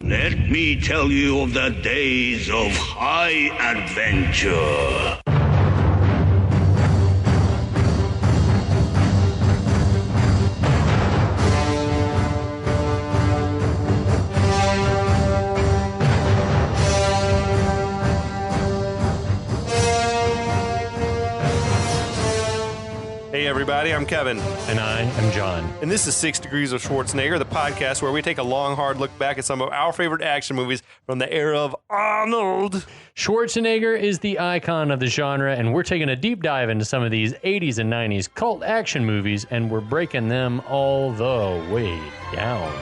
Let me tell you of the days of high adventure. Hey everybody, I'm Kevin. And I am John. And this is 6 Degrees of Schwarzenegger, the podcast where we take a long, hard look back at some of our favorite action movies from the era of Arnold. Schwarzenegger is the icon of the genre, and we're taking a deep dive into some of these 80s and 90s cult action movies, and we're breaking them all the way down.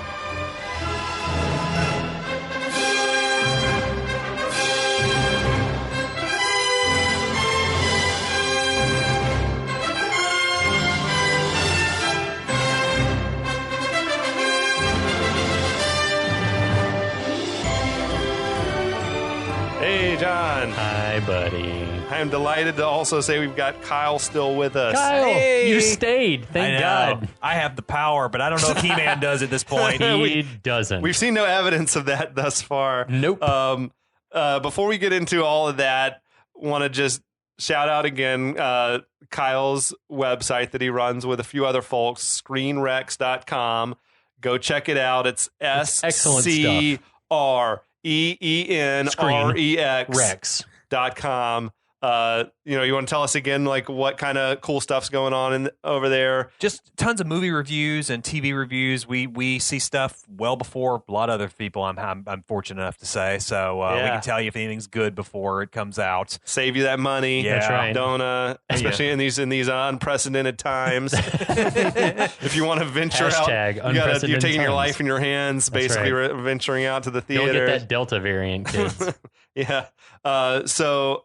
Hey, John. Hi, buddy. I am delighted to also say we've got Kyle still with us. Kyle, Hey. you stayed. Thank God. I have the power, but I don't know if He-Man does at this point. He doesn't. We've seen no evidence of that thus far. Nope. Before we get into all of that, want to just shout out again Kyle's website that he runs with a few other folks, screenrex.com. Go check it out. It's excellent stuff. SCREENREX.com. You want to tell us again, like, what kind of cool stuff's going on over there? Just tons of movie reviews and TV reviews. We see stuff well before a lot of other people. I'm fortunate enough to say. So we can tell you if anything's good before it comes out. Save you that money. Yeah. That's right. Don't especially in these unprecedented times. If you want to venture out, you're taking your life in your hands. That's basically right. venturing out to the theater. Don't get that Delta variant, kids. Yeah. So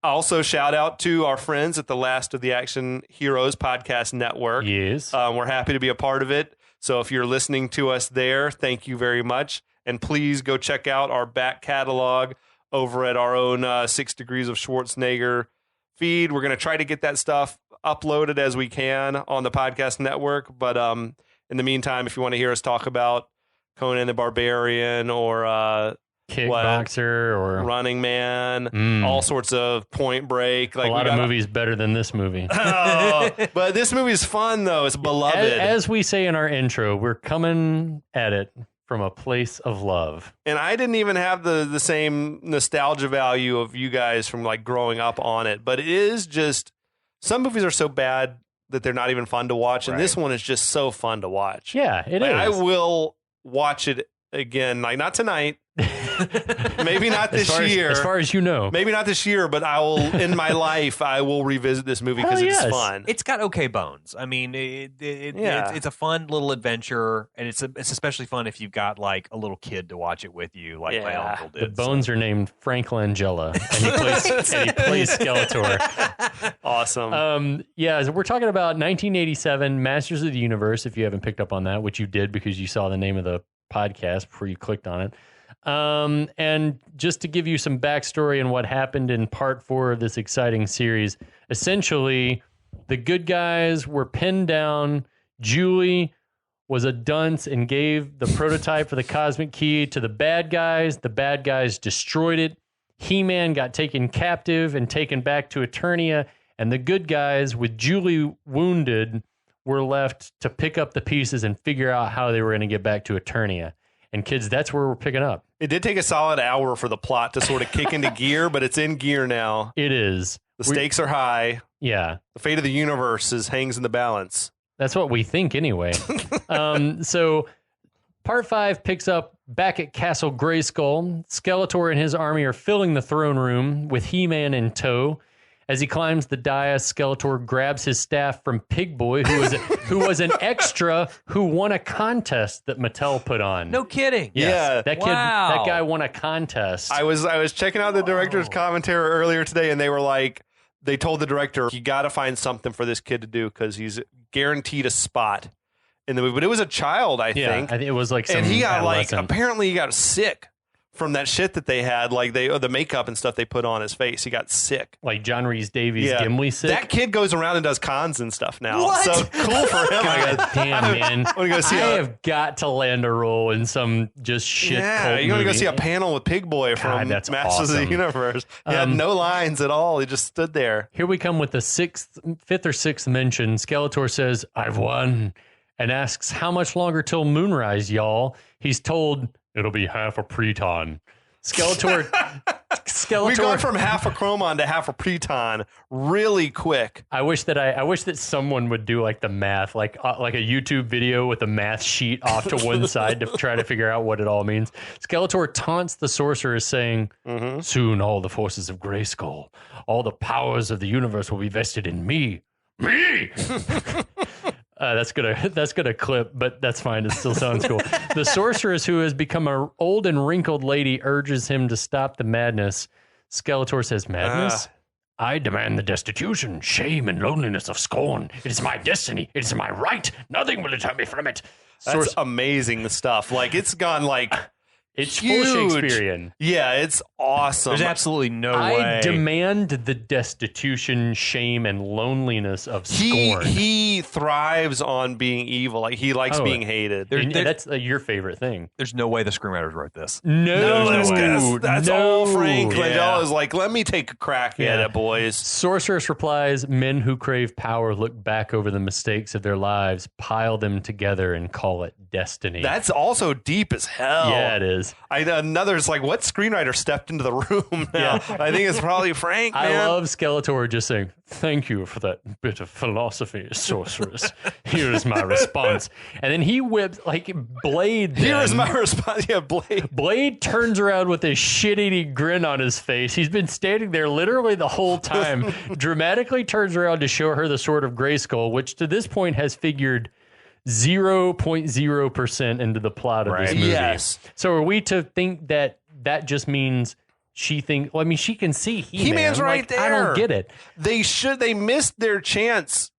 also shout out to our friends at the Last of the Action Heroes podcast network. Yes. We're happy to be a part of it. So if you're listening to us there, thank you very much. And please go check out our back catalog over at our own 6 Degrees of Schwarzenegger feed. We're going to try to get that stuff uploaded as we can on the podcast network. But in the meantime, if you want to hear us talk about Conan the Barbarian or Kickboxer or Running Man, all sorts of Point Break. Like a lot of movies better than this movie. But this movie is fun, though. It's beloved. As we say in our intro, we're coming at it from a place of love. And I didn't even have the same nostalgia value of you guys from like growing up on it. But it is just, some movies are so bad that they're not even fun to watch. And this one is just so fun to watch. Yeah, it is. I will watch it again, like not tonight. Maybe not this year. As far as you know. Maybe not this year, but I will, in my life, I will revisit this movie because it's fun. It's got okay bones. I mean, it's a fun little adventure, and it's especially fun if you've got like a little kid to watch it with you, like my uncle did. The bones are named Frank Langella, and he plays Skeletor. Awesome. So we're talking about 1987, Masters of the Universe, if you haven't picked up on that, which you did because you saw the name of the podcast before you clicked on it. And just to give you some backstory on what happened in part 4 of this exciting series, essentially the good guys were pinned down. Julie was a dunce and gave the prototype for the cosmic key to the bad guys. The bad guys destroyed it. He-Man got taken captive and taken back to Eternia, and the good guys, with Julie wounded, were left to pick up the pieces and figure out how they were going to get back to Eternia. And kids, that's where we're picking up. It did take a solid hour for the plot to sort of kick into gear, but it's in gear now. It is. The stakes are high. Yeah. The fate of the universe hangs in the balance. That's what we think anyway. So part 5 picks up back at Castle Grayskull. Skeletor and his army are filling the throne room with He-Man in tow. As he climbs the dais, Skeletor grabs his staff from Pig Boy, who was an extra who won a contest that Mattel put on. No kidding. Yes, Yeah. that guy won a contest. I was checking out the director's commentary earlier today, and they told the director, you got to find something for this kid to do because he's guaranteed a spot in the movie. But it was a child, I think. I think it was like some and he got adolescent. apparently he got sick from that shit that they had, like the makeup and stuff they put on his face. He got sick. Like John Rhys Davies Gimli sick. That kid goes around and does cons and stuff now. What? So cool for him. God damn, man. I have got to land a role in some just shit cult you're going to go movie. see a panel with Pig Boy from that's Masters of awesome. the Universe. He had no lines at all. He just stood there. Here we come with the fifth or sixth mention. Skeletor says, "I've won," and asks, "How much longer till moonrise, y'all?" He's told, "It'll be half a preton." Skeletor We've gone from half a chromon to half a preton really quick. I wish that someone would do like the math, like a YouTube video with a math sheet off to one side to try to figure out what it all means. Skeletor taunts the sorcerer, saying, "Soon all the forces of Grayskull, all the powers of the universe will be vested in me." Me. That's gonna clip, but that's fine. It still sounds cool. The sorceress, who has become an old and wrinkled lady, urges him to stop the madness. Skeletor says, "Madness? I demand the destitution, shame, and loneliness of scorn. It is my destiny. It is my right. Nothing will deter me from it." That's amazing stuff. Like, it's gone like it's huge. full Shakespearean. Yeah, it's awesome. There's absolutely no way. I demand the destitution, shame, and loneliness of scorn. He thrives on being evil. Like, he likes being hated. And that's your favorite thing. There's no way the screenwriters wrote this. That's all Frank Langella Yeah. is like, let me take a crack at it, boys. Sorceress replies, "Men who crave power look back over the mistakes of their lives, pile them together, and call it destiny." That's also deep as hell. Yeah, it is. Another's like, what screenwriter stepped into the room now? I think it's probably Frank, man. I love Skeletor just saying, "Thank you for that bit of philosophy, sorceress. Here is my response." And then he whips, like, Blade. Here is my response. Yeah, Blade. Blade turns around with a shit-eating grin on his face. He's been standing there literally the whole time, dramatically turns around to show her the Sword of Grayskull, which to this point has figured 0.0% into the plot of this movie. Yes. So are we to think that just means she thinks, well, I mean, she can see He-Man. He-Man's right there. I don't get it. They missed their chance.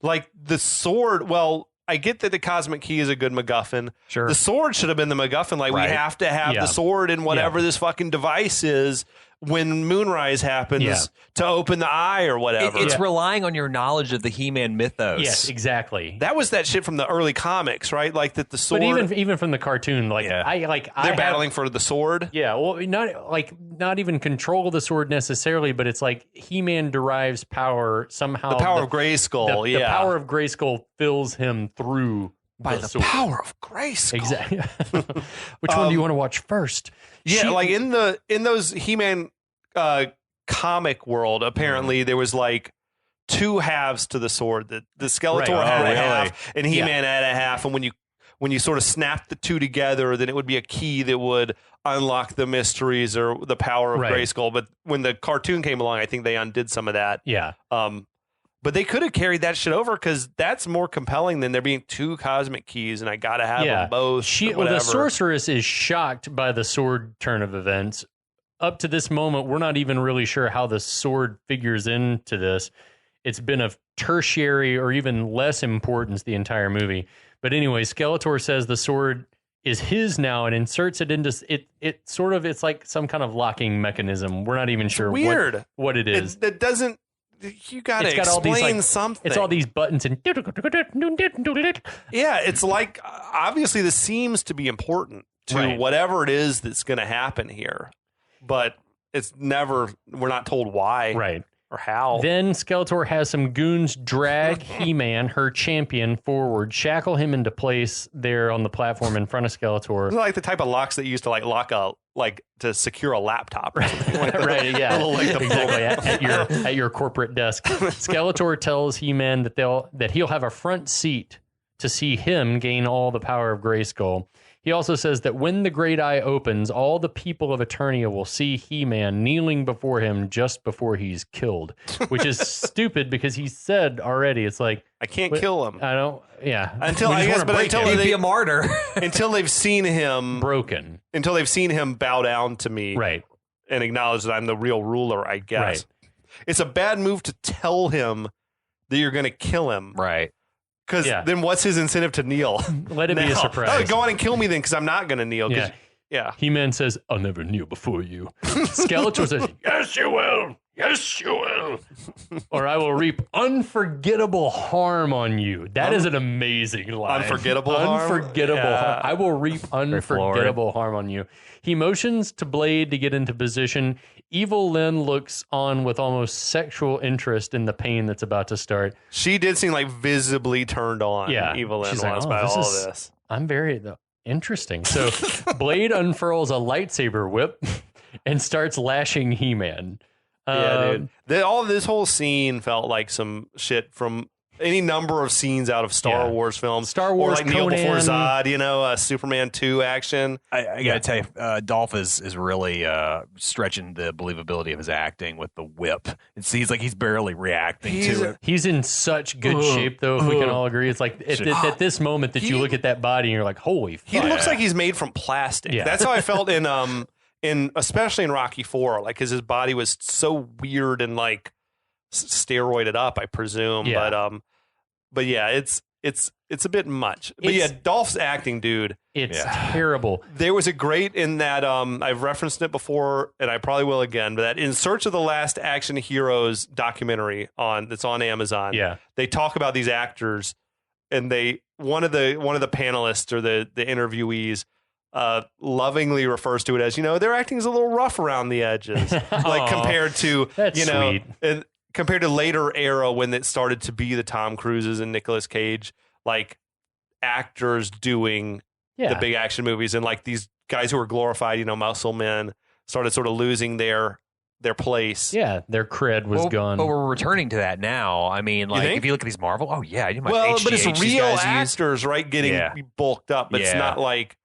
Like, the sword, well, I get that the cosmic key is a good MacGuffin. Sure. The sword should have been the MacGuffin. Like, Right. we have to have Yeah. the sword in whatever this fucking device is when Moonrise happens to open the eye or whatever. It's relying on your knowledge of the He-Man mythos. Yes, exactly. That was that shit from the early comics, right? Like, that the sword. But even from the cartoon, like they're battling for the sword. Yeah, well, not even control the sword necessarily, but it's like He-Man derives power somehow. The power of Grayskull. The power of Grayskull fills him through by the sword. power of Grayskull. Exactly. Which one do you want to watch first? Yeah, like in those He-Man comic world, apparently there was like two halves to the sword. The Skeletor had a half, and He-Man had a half. And when you sort of snap the two together, then it would be a key that would unlock the mysteries or the power of Grayskull. But when the cartoon came along, I think they undid some of that. Yeah. But they could have carried that shit over because that's more compelling than there being two cosmic keys, and I gotta have them both. The sorceress is shocked by the sword turn of events. Up to this moment, we're not even really sure how the sword figures into this. It's been of tertiary or even less importance the entire movie. But anyway, Skeletor says the sword is his now and inserts it into it. It's like some kind of locking mechanism. We're not even sure what it is. It doesn't. You got to explain something. It's all these buttons and yeah, it's like obviously this seems to be important to whatever it is that's going to happen here, but it's never. We're not told why, or how. Then Skeletor has some goons drag He-Man, her champion, forward, shackle him into place there on the platform in front of Skeletor. It's like the type of locks that you used to lock to secure a laptop, or something like that. Right? Yeah, exactly. At your corporate desk, Skeletor tells He-Man that he'll have a front seat to see him gain all the power of Grayskull. He also says that when the Great Eye opens, all the people of Eternia will see He-Man kneeling before him just before he's killed, which is stupid because he said already, it's like, I can't kill him. I don't, Until he'd be a martyr. Until they've seen him broken. Until they've seen him bow down to me. Right. And acknowledge that I'm the real ruler, I guess. Right. It's a bad move to tell him that you're going to kill him. Right. Because then what's his incentive to kneel? Let it be a surprise. Oh, go on and kill me then, because I'm not going to kneel. Yeah. Yeah. He-Man says, "I'll never kneel before you." Skeletor says, "Yes, you will. Yes, you will. Or I will reap unforgettable harm on you." That is an amazing line. Unforgettable harm? Unforgettable Yeah. harm. I will reap unforgettable harm on you. He motions to Blade to get into position. Evil Lynn looks on with almost sexual interest in the pain that's about to start. She did seem like visibly turned on. Yeah. Evil Lynn She's was like, by this all is- this. I'm very interesting. So Blade unfurls a lightsaber whip and starts lashing He-Man. Yeah, dude. All this whole scene felt like some shit from any number of scenes out of Star Wars films. Star Wars, or like Kneel Before Conan. Zod, Superman 2 action. I gotta tell you, Dolph is really stretching the believability of his acting with the whip. It seems like he's barely reacting to it. He's in such good shape, though, if we can all agree. It's like at this moment that you look at that body and you're like, holy fuck. He looks like he's made from plastic. Yeah. That's how I felt in especially in Rocky 4, like, because his body was so weird and like steroided up, I presume. Yeah. But yeah, it's a bit much. But yeah, Dolph's acting, dude. It's terrible. There was a great in that I've referenced it before, and I probably will again. But that In Search of the Last Action Heroes documentary that's on Amazon. Yeah. They talk about these actors, and one of the panelists or the interviewees lovingly refers to it as, their acting is a little rough around the edges, like compared to That's sweet. and compared to later era when it started to be the Tom Cruises and Nicolas Cage, like actors doing the big action movies, and like these guys who were glorified, muscle men started sort of losing their place. Yeah, their cred was gone. But we're returning to that now. I mean, like, think? if you look at these Marvel, but it's HGH, these real guys use- actors, right? Getting bulked up, but it's Yeah. not like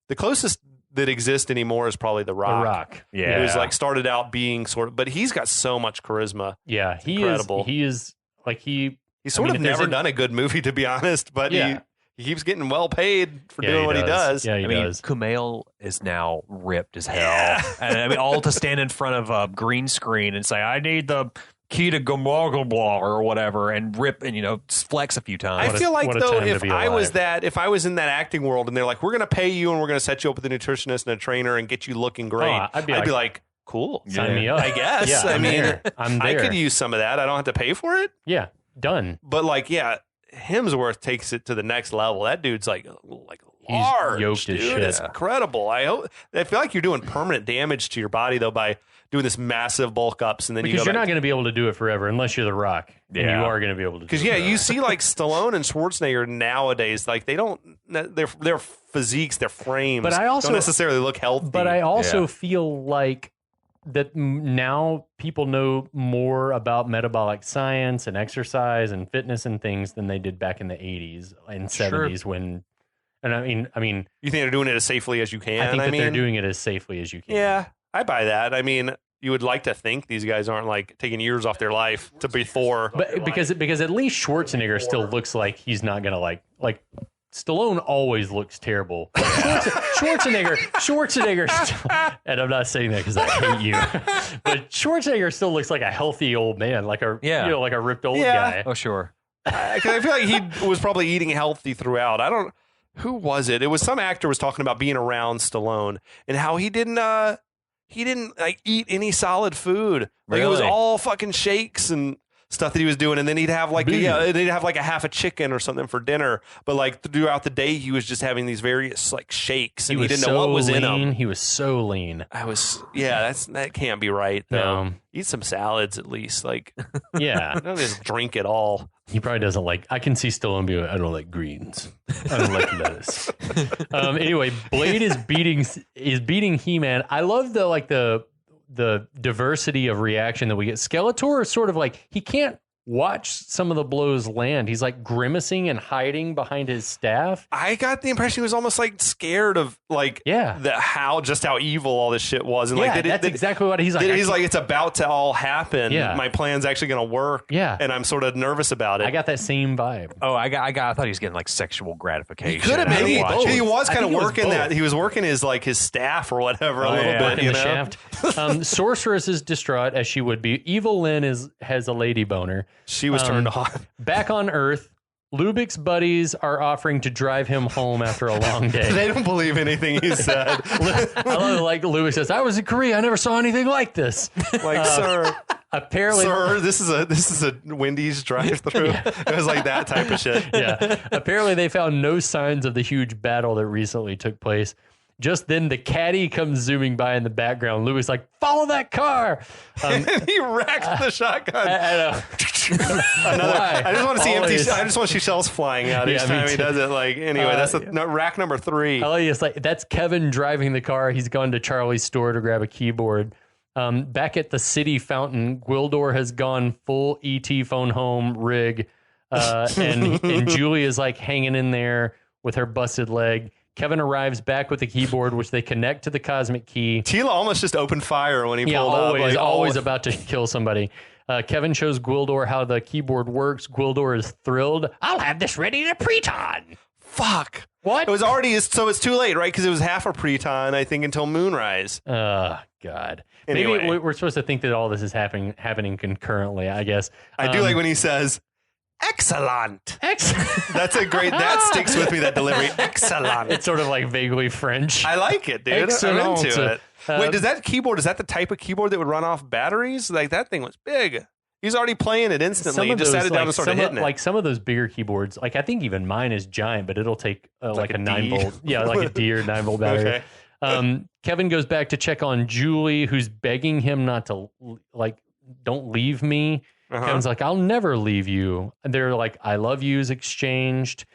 the closest that exists ananymore is probably The Rock. The Rock. Yeah. Who's like started out being but he's got so much charisma. Yeah, he incredible. is like He's sort of never done a good movie, to be honest, but he keeps getting well paid for doing what he does. Yeah, he does. Kumail is now ripped as hell. And I mean, all to stand in front of a green screen and say, "I need the key to Gomorgablah," or whatever, and rip and, flex a few times. I feel like, what a though, time to if be I was alive. if I was in that acting world and they're like, "We're going to pay you and we're going to set you up with a nutritionist and a trainer and get you looking great," I'd be be like, like, cool. sign me up. I guess. Yeah, I I'm mean, there. I'm there. I could use some of that. I don't have to pay for it. Yeah, done. But like, yeah, Hemsworth takes it to the next level. That dude's like large, yoked as dude. shit. It's incredible. I feel like you're doing permanent damage to your body though by doing this massive bulk ups, and then Because you you're not going to be able to do it forever unless you're The Rock. And Yeah. you are going to be able to do because it. you see like Stallone and Schwarzenegger nowadays, like they don't their physiques, their frames, But I also- don't necessarily look healthy. But I also Yeah. feel like that now people know more about metabolic science and exercise and fitness and things than they did back in the 80s and 70s when. And I mean, you think they're doing it as safely as you can? I think that mean, they're doing it as safely as you can. Yeah, I buy that. I mean, you would like to think these guys aren't like taking years off their life to before. But because at least Schwarzenegger still looks like he's not gonna like Stallone always looks terrible. Schwarzenegger still, and I'm not saying that because I hate you, but Schwarzenegger still looks like a healthy old man, like a like a ripped old guy. Oh, sure. 'Cause I feel like he was probably eating healthy throughout. Who was it? It was some actor was talking about being around Stallone and how he didn't like eat any solid food. Like it was Really? all fucking shakes and stuff that he was doing, and then he'd have like he'd have like a half a chicken or something for dinner. But like throughout the day, he was just having these various like shakes, and he didn't know what was in them. He was so lean. That can't be right though. No. Eat some salads at least. Like Yeah, don't just drink it all. he probably doesn't like. I can see Stallone being. I don't like greens. I don't like lettuce. Anyway, Blade is beating He-Man. I love the diversity of reaction that we get. Skeletor is sort of like he can't watch some of the blows land. He's like grimacing and hiding behind his staff. I got the impression he was almost like scared of like how evil all this shit was, and like that's exactly what he's like. He's like, it's about to all happen. Yeah. My plan's actually going to work. Yeah. And I'm sort of nervous about it. I got that same vibe. Oh, I thought he was getting like sexual gratification. He could have been. He was kind of think it was working both. that. He was working his like his staff or whatever a little bit. Working You the know? shaft. Sorceress is distraught as she would be. Evil Lynn has a lady boner. She was turned on. Back on Earth, Lubic's buddies are offering to drive him home after a long day. They don't believe anything he said. I love it, like Lubic says, I was in Korea. I never saw anything like this. Like, sir, Apparently, this is a Wendy's drive-through. It was like that type of shit. yeah. Apparently, they found no signs of the huge battle that recently took place. Just then, the caddy comes zooming by in the background. Louis like, follow that car. And he wrecked the shotgun. I know. I just want to see Always. I just want to see shells flying out each Yeah, me time he too. does it. Like anyway, that's rack number 3. I like it's like that's Kevin driving the car. He's gone to Charlie's store to grab a keyboard. Back at the city fountain, Gwildor has gone full ET phone home rig, and Julie is like hanging in there with her busted leg. Kevin arrives back with the keyboard, which they connect to the cosmic key. Tila almost just opened fire when he pulled up. Always, Like, always about to kill somebody. Kevin shows Gwildor how the keyboard works. Gwildor is thrilled. I'll have this ready to preton. Fuck. What? It was already, so it's too late, right? Because it was half a preton, I think, until moonrise. God. Anyway. Maybe we're supposed to think that all this is happening concurrently, I guess. I do like when he says, excellent. Excellent. That's a great, that sticks with me, that delivery. Excellent. It's sort of like vaguely French. I like it, dude. Excellent. I'm into it. Wait, Um, is that the type of keyboard that would run off batteries? Like, that thing was big. He's already playing it instantly. He just sat it down and started hitting it. Like some of those bigger keyboards, like I think even mine is giant, but it'll take like a 9 D. volt. Yeah, like a D or 9 volt battery. Okay. Kevin goes back to check on Julie, who's begging him not to, like, don't leave me. Kevin's like, I'll never leave you. And they're like, I love yous exchanged.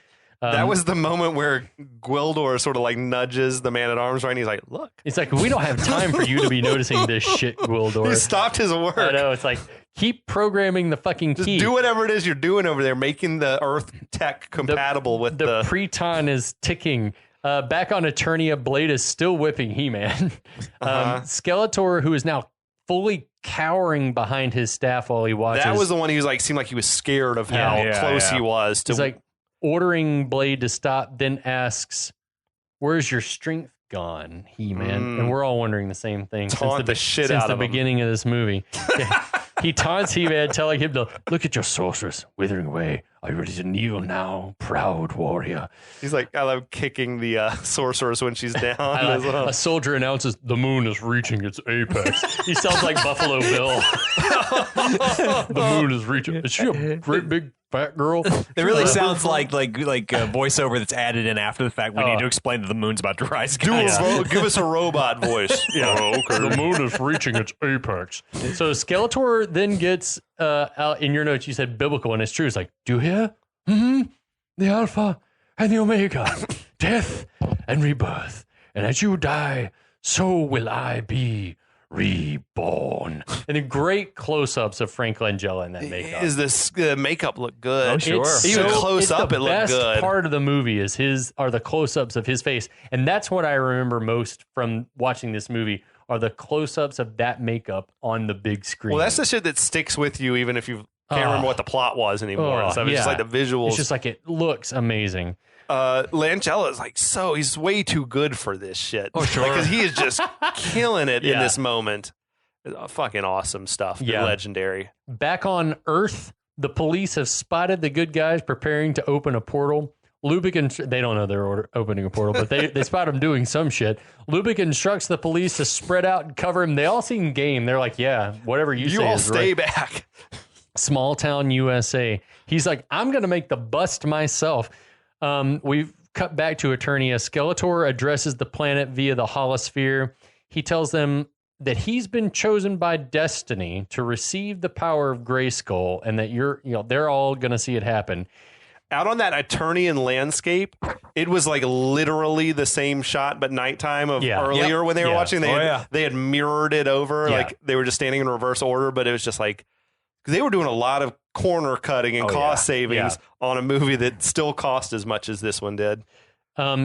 That was the moment where Gwildor sort of like nudges the man at arms, right? And he's like, look. It's like, we don't have time for you to be noticing this shit, Gwildor. He stopped his work. I know. It's like, keep programming the fucking Just key. do whatever it is you're doing over there, making the Earth tech compatible with the preton is ticking. Back on Eternia, Blade is still whipping He-Man. Skeletor, who is now fully cowering behind his staff while he watches. That was the one he was like, seemed like he was scared of how close he was to. He's like ordering Blade to stop, then asks, "Where's your strength gone, He-Man?" And we're all wondering the same thing Taunt the shit since out the of him. beginning of this movie. He taunts He-Man, telling him to look at your sorceress withering away. Are you ready to kneel now, proud warrior? He's like, I love kicking the sorceress when she's down. as well. A soldier announces the moon is reaching its apex. He sounds like Buffalo Bill. The moon is reaching. Is she a great big fat girl? It really sounds like a voiceover that's added in after the fact. We need to explain that the moon's about to rise. Give us a robot voice. The moon is reaching its apex. So Skeletor then gets out in your notes. You said biblical, and it's true. It's like, do you hear? The Alpha and the Omega, death and rebirth. And as you die, so will I be reborn. And the great close-ups of Frank Langella in that makeup. Is this makeup look good? Oh, sure. Even So- close it's up, the it looked good. best part of the movie is the close-ups of his face, and that's what I remember most from watching this movie are the close-ups of that makeup on the big screen. Well, that's the shit that sticks with you, even if you can't remember what the plot was anymore. Oh, So it's just like the visuals. It's just like it looks amazing. Langella is like, he's way too good for this shit. Oh, sure. Because he is just killing it in Yeah. this moment. Fucking awesome stuff. Yeah. Legendary. Back on Earth, the police have spotted the good guys preparing to open a portal. Lubic and they don't know they're opening a portal, but they spot him doing some shit. Lubic instructs the police to spread out and cover him. They all seem game. They're like, yeah, whatever you say all is stay right. back. Small town USA. He's like, I'm going to make the bust myself. We've cut back to Eternia. Skeletor addresses the planet via the holosphere. He tells them that he's been chosen by destiny to receive the power of Grayskull, and that they're all going to see it happen. Out on that Eternian landscape, it was like literally the same shot, but nighttime of earlier when they were watching. They had mirrored it over, like they were just standing in reverse order, but it was just like they were doing a lot of corner cutting and cost savings on a movie that still cost as much as this one did.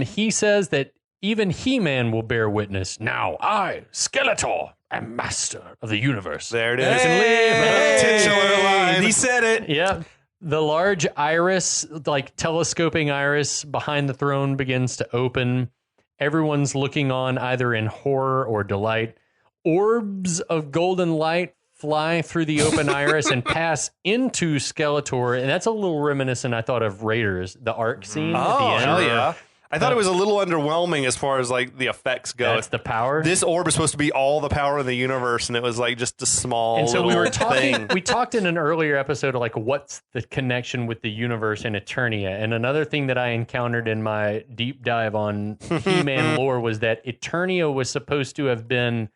He says that even He-Man will bear witness. Now I, Skeletor, am master of the universe. There it is. Titular line. He said it. Yeah. The large iris, like telescoping iris behind the throne begins to open. Everyone's looking on either in horror or delight. Orbs of golden light fly through the open iris and pass into Skeletor, and that's a little reminiscent, I thought, of Raiders, the arc scene at the Oh, end. hell yeah. I thought it was a little underwhelming as far as like the effects go. That's the power. This orb is supposed to be all the power in the universe, and it was like just a small And so we were little talking. thing. We talked in an earlier episode of like what's the connection with the universe and Eternia. And another thing that I encountered in my deep dive on He-Man lore was that Eternia was supposed to have been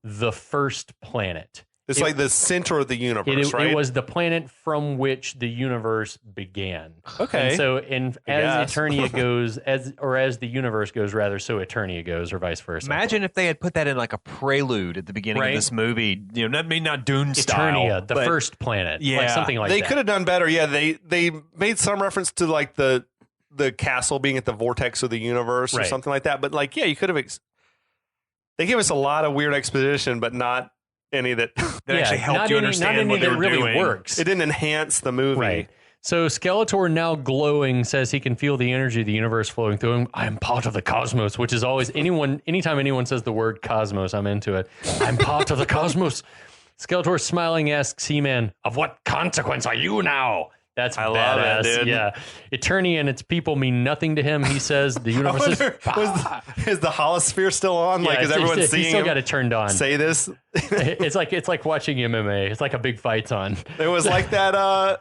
the first planet. It's like the center of the universe, right? It was the planet from which the universe began. Okay. And so, as guess. Eternia goes, as the universe goes, rather, so Eternia goes, or vice versa. Imagine if they had put that in like a prelude at the beginning Right. of this movie. You know, not Dune style. Eternia, the but first planet, Yeah. like something like They that. could have done better. Yeah, they made some reference to like the castle being at the vortex of the universe or Right. something like that. But like, yeah, you could have. They gave us a lot of weird exposition, but not any that that actually helped not you any- understand not any what they that were really doing. works. it didn't enhance the movie. Right. So Skeletor, now glowing, says he can feel the energy of the universe flowing through him. I am part of the cosmos, which is always anytime anyone says the word cosmos, I'm into it. I'm part of the cosmos. Skeletor, smiling, asks He-Man, "Of what consequence are you now?" That's I badass. love it, dude. Yeah. Eternia and its people mean nothing to him. He says the I universe is... wonder, is the holosphere still on? Like, is everyone he's seeing still him got it turned on. say this? It's like watching MMA. It's like a big fight's on. It was like that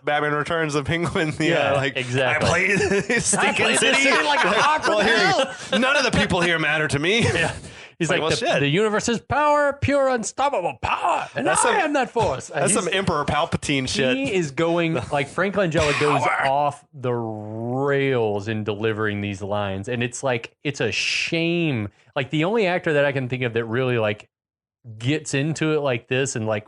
Batman Returns the Penguin. Yeah, like exactly. I played Stinking played this City. city like a hawk Well, from here, hell. none of the people here matter to me. Yeah. He's Like, like, well, shit. the universe is power, pure, unstoppable power, and That's I some- am that force. That's some Emperor Palpatine shit. He is going like Frank Langella goes off the rails in delivering these lines, and it's like it's a shame. Like the only actor that I can think of that really like gets into it like this and like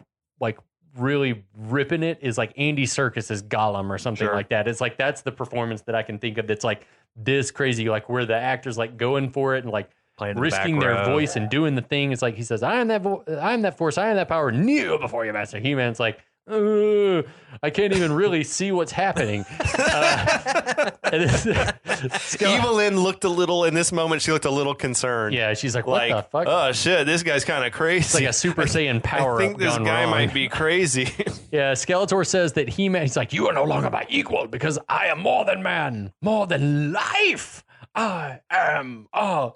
really ripping it is like Andy Serkis as Gollum or something Sure. like that. It's like that's the performance that I can think of that's like this crazy, like where the actor's like going for it and like Playing the risking back their row. voice and doing the thing. It's like he says, I am that force, I am that power, kneel before you, master. He-Man's like, I can't even really see what's happening. Evelyn looked a little, in this moment, she looked a little concerned. Yeah, she's like, what Like, the fuck? oh shit, this guy's kind of crazy. It's like a Super Saiyan power I think up this gone guy wrong. might be crazy. Yeah, Skeletor says that He-Man, he's like, you are no longer my equal because I am more than man, more than life. I am, God.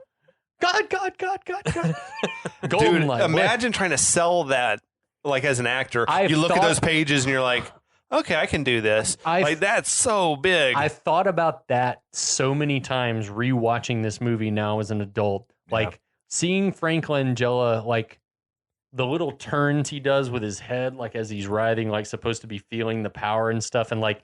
Golden Dude, light. imagine trying to sell that like as an actor. I've you look at thought- those pages and you're like, okay, I can do this. Like that's so big. I've thought about that so many times rewatching this movie now as an adult. Like seeing Frank Langella, like the little turns he does with his head, like as he's writhing, like supposed to be feeling the power and stuff. And like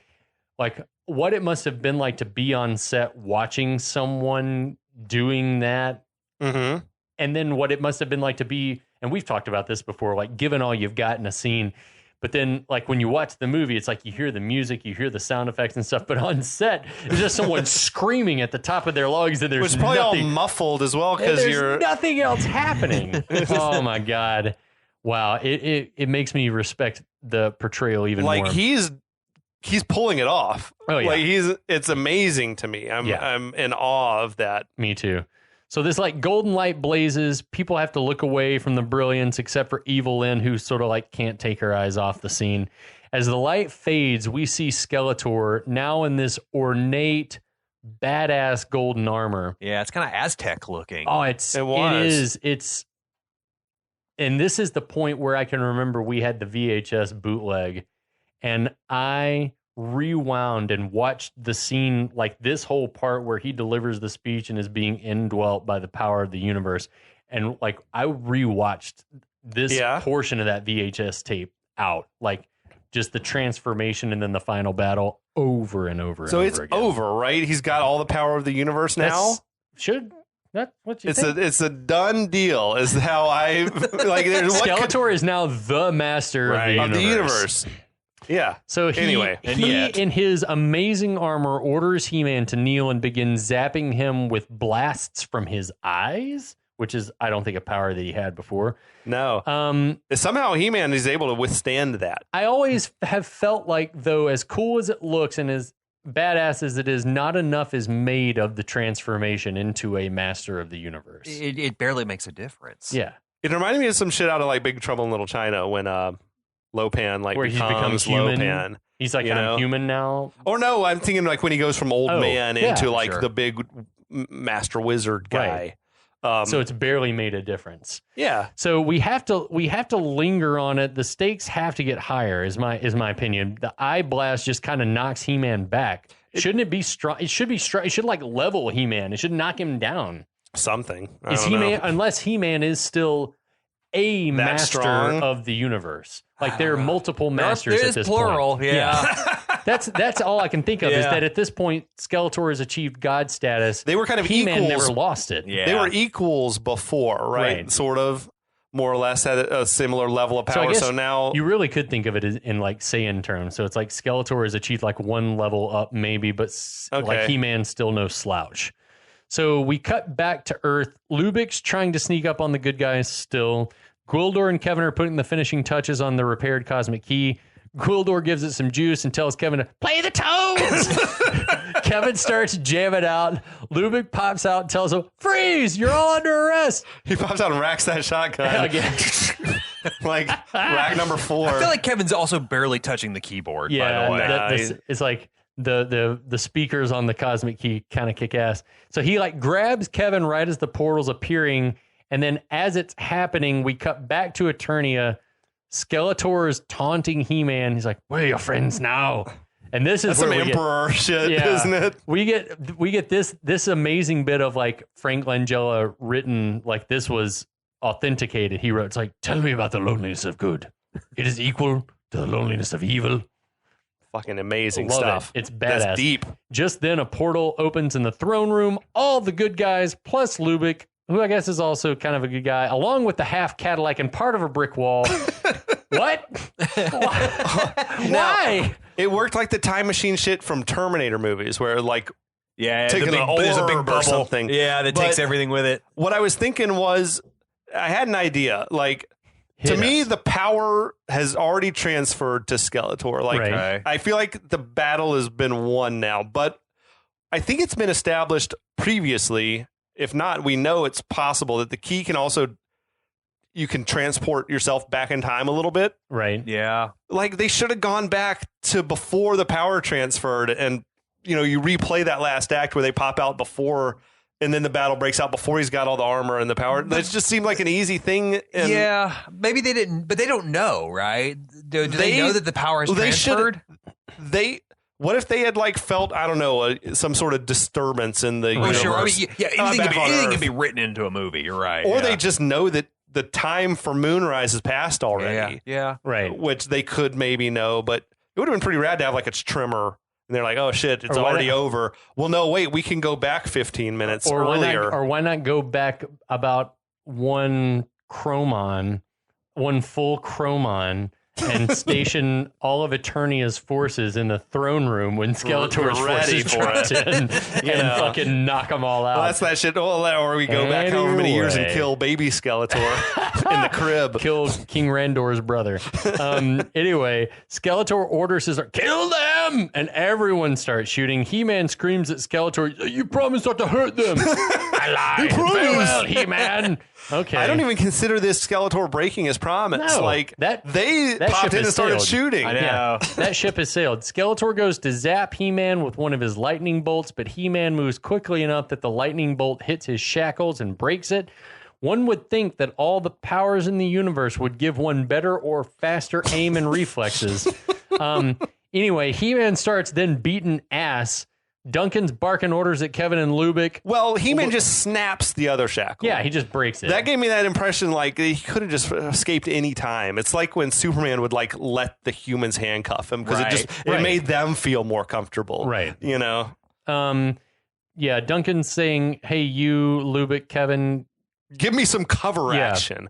what it must have been like to be on set watching someone doing that. Mm-hmm. And then what it must have been like to be, and we've talked about this before, like given all you've got in a scene, but then like when you watch the movie, it's like you hear the music, you hear the sound effects and stuff, but on set, it's just someone screaming at the top of their lungs and there's It's probably nothing, all muffled as well and because there's you're nothing else happening. Oh my God. Wow. It makes me respect the portrayal even like more. he's pulling it off. Oh, yeah. Like it's amazing to me. Yeah. I'm in awe of that. Me too. So this like golden light blazes. People have to look away from the brilliance except for Evelyn, who sort of like can't take her eyes off the scene. As the light fades, we see Skeletor now in this ornate, badass golden armor. Yeah, it's kind of Aztec looking. Oh, It was. It's, and this is the point where I can remember we had the VHS bootleg, and I rewound and watched the scene, like this whole part where he delivers the speech and is being indwelt by the power of the universe. And like I rewatched this portion of that VHS tape out, like just the transformation and then the final battle over and over. So and it's over again. over, right? He's got all the power of the universe now. That's what you think? It's a done deal. Is how I like. There's Skeletor is now the master of the universe. Yeah. So he in his amazing armor orders He-Man to kneel and begins zapping him with blasts from his eyes, which is I don't think a power that he had before. No. Somehow He-Man is able to withstand that. I always have felt like, though, as cool as it looks and as badass as it is, not enough is made of the transformation into a master of the universe. It barely makes a difference. Yeah. It reminded me of some shit out of like Big Trouble in Little China when Lopan like Where he's become becomes human. Lopan. He's like, You know? I'm human now. Or no, I'm thinking like when he goes from old man yeah, into like sure. the big master wizard guy. So it's barely made a difference. Yeah. So we have to linger on it. The stakes have to get higher. Is my opinion. The eye blast just kind of knocks He-Man back. Shouldn't it be strong? It should be strong. It should like level He-Man. It should knock him down. Something. Is He-Man unless He-Man is still a master strong? of the universe? Like there are multiple masters at this plural, point. yeah. That's all I can think of is Yeah. that at this point Skeletor has achieved God status. They were kind of He-Man equals. never lost it. Yeah. They were equals before, right? Right. Sort of, more or less at a similar level of So I power. guess So now, you really could think of it in like Saiyan terms. So it's like Skeletor has achieved like one level up maybe, but like Okay. He-Man's still no slouch. So we cut back to Earth. Lubic's trying to sneak up on the good guys still. Gwildor and Kevin are putting the finishing touches on the repaired cosmic key. Gwildor gives it some juice and tells Kevin to play the toads. Kevin starts jamming out. Lubic pops out and tells him, freeze, you're all under arrest. he pops out and racks that shotgun. Again. Like rack number 4. I feel like Kevin's also barely touching the keyboard, Yeah, by the way. it's like the speakers on the cosmic key kind of kick ass. So he like grabs Kevin right as the portal's appearing, and then as it's happening, we cut back to Eternia. Skeletor is taunting He-Man. He's like, "Where are your friends now?" And this is That's where some we emperor shit, Yeah. isn't it? we get this amazing bit of like Frank Langella written like this was authenticated. He wrote, "It's like, tell me about the loneliness of good. It is equal to the loneliness of evil." Fucking amazing Love stuff. it. It's badass. That's deep. Just then, a portal opens in the throne room. All the good guys, plus Lubic, who I guess is also kind of a good guy, along with the half Cadillac and part of a brick wall. What? Why? It worked like the time machine shit from Terminator movies, where like Yeah, taking there's a big orb or bubble. something. Yeah, that But takes everything with it. what I was thinking was, I had an idea. Like to Hit me, us. the power has already transferred to Skeletor. Like Right. Okay. I feel like the battle has been won now, but I think it's been established previously. If not, we know it's possible that the key can also, you can transport yourself back in time a little bit. Right. Yeah. Like they should have gone back to before the power transferred, and you replay that last act where they pop out before, and then the battle breaks out before he's got all the armor and the power. That just seemed like an easy thing. And Yeah, maybe they didn't, but they don't know, right? Do they They- know that the power is they should- transferred? What if they had like felt, I don't know, some sort of disturbance in the Oh, universe? sure. I mean, yeah, anything, back on anything Earth. can be written into a movie. You're right. Or yeah. they just know that the time for Moonrise has passed already, Yeah. Right. which they could maybe know, but it would have been pretty rad to have like its trimmer. And they're like, oh shit, it's Or why already not- over. Well, no, wait, we can go back 15 minutes Or earlier. why not go back about one Chromon, one full Chromon, and station all of Eternia's forces in the throne room when Skeletor's ready forces for dropped it. in and Yeah. fucking knock them all out. Well, that's that shit. Or we go back however many years and Anyway. kill baby Skeletor in the crib. Kill King Randor's brother. Anyway, Skeletor orders his kill them, and everyone starts shooting. He-Man screams at Skeletor, "You promised not to hurt them." I lied. Farewell, He-Man. Okay. I don't even consider this Skeletor breaking his promise. No, like that they ship popped in has and started sailed. shooting. I know. Yeah, that ship has sailed. Skeletor goes to zap He-Man with one of his lightning bolts, but He-Man moves quickly enough that the lightning bolt hits his shackles and breaks it. One would think that all the powers in the universe would give one better or faster aim and reflexes. Anyway, He-Man starts then beating ass. Duncan's barking orders at Kevin and Lubic. Well, He-Man just snaps the other shackle. Yeah, he just breaks it. That gave me that impression like he could have just escaped any time. It's like when Superman would like let the humans handcuff him because Right. it made them feel more comfortable. Right. You know? Yeah, Duncan's saying, "Hey, you, Lubic, Kevin." Give me some cover Yeah. action.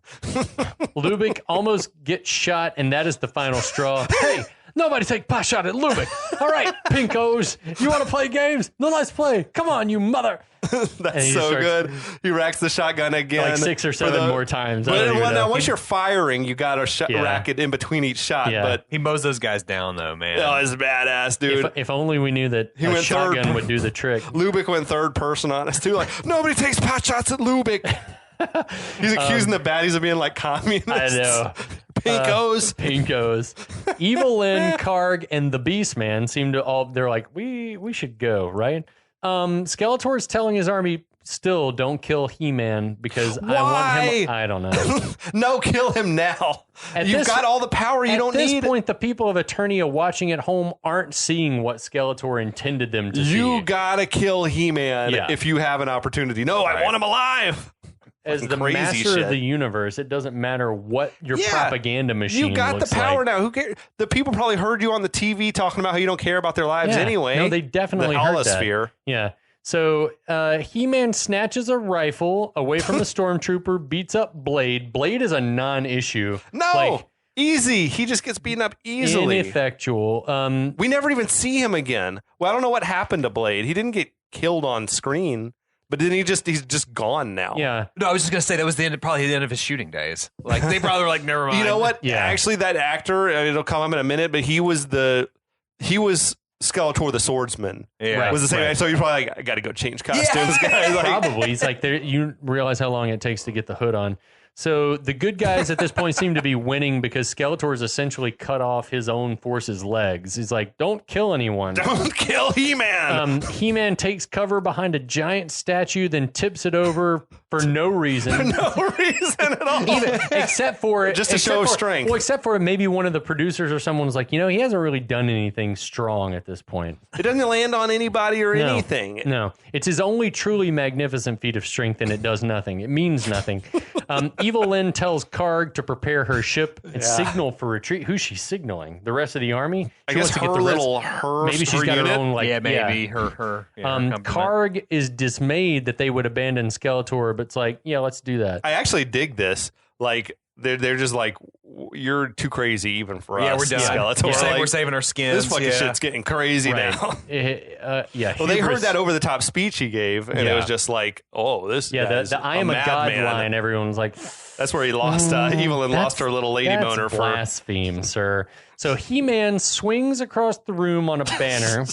Lubic almost gets shot, and that is the final straw. Hey, nobody take pot shot at Lubic. All right, pinkos, you want to play games? No, let's play. Come on, you mother. That's he so starts- good. He racks the shotgun again. Like 6 or for 7 more times. I But don't even well, now know. once you're firing, you got to Yeah. rack it in between each shot. Yeah. But He mows those guys down, though, man. oh, it's badass, dude. If only we knew that a went shotgun third. would do the trick. Lubic went third person on us too. Like nobody takes pot shots at Lubic. He's accusing the baddies of being like communists. I know. Pinkos. Evil Lyn, Karg, and the Beastman seem to all. They're like, we should go, right? Skeletor is telling his army, still don't kill He-Man because I want him. I don't know. No, kill him now. You've got all the power you don't need. At this point, the people of Eternia watching at home aren't seeing what Skeletor intended them to see. You gotta kill He-Man if you have an opportunity. No, I want him alive. As the master of the universe, it doesn't matter what your propaganda machine. You got the power like. now. Who cares? The people probably heard you on the TV talking about how you don't care about their lives anyway. No, they definitely the heard holosphere. that. Yeah. So He-Man snatches a rifle away from the stormtrooper, beats up Blade. Blade is a non-issue. No, easy. He just gets beaten up easily. Ineffectual. We never even see him again. Well, I don't know what happened to Blade. He didn't get killed on screen. But then he's just gone now. Yeah. No, I was just gonna say that was probably the end of his shooting days. Like they probably were like, never mind. You know what? Yeah. Actually, that actor, it'll come up in a minute, but he was Skeletor the swordsman. Yeah. Right. Was the same. Right. So you're probably like, I got to go change costumes, guys. Like, probably. It's like you realize how long it takes to get the hood on. So the good guys at this point seem to be winning because Skeletor has essentially cut off his own force's legs. He's like, don't kill anyone. Don't kill He-Man. He-Man takes cover behind a giant statue, then tips it over for no reason. For no reason at all. Except for just a show of strength. Well, except for maybe one of the producers or someone was like, he hasn't really done anything strong at this point. It doesn't land on anybody or anything. No. It's his only truly magnificent feat of strength, and it does nothing. It means nothing. Evil Lyn tells Karg to prepare her ship and signal for retreat. Who's she signaling? The rest of the army? I guess her little maybe she's got unit. her own her Karg is dismayed that they would abandon Skeletor, but it's like, let's do that. I actually dig this. Like they're just like, you're too crazy even for us. Yeah, we're done. Skeletor. We're saving our skins. This fucking shit's getting crazy now. Well, they heard that over the top speech he gave, and it was just like, oh, this. The I am a god line. Everyone's like, that's where he lost. Evil Lyn lost her little lady boner for blaspheme, sir. So He-Man swings across the room on a banner,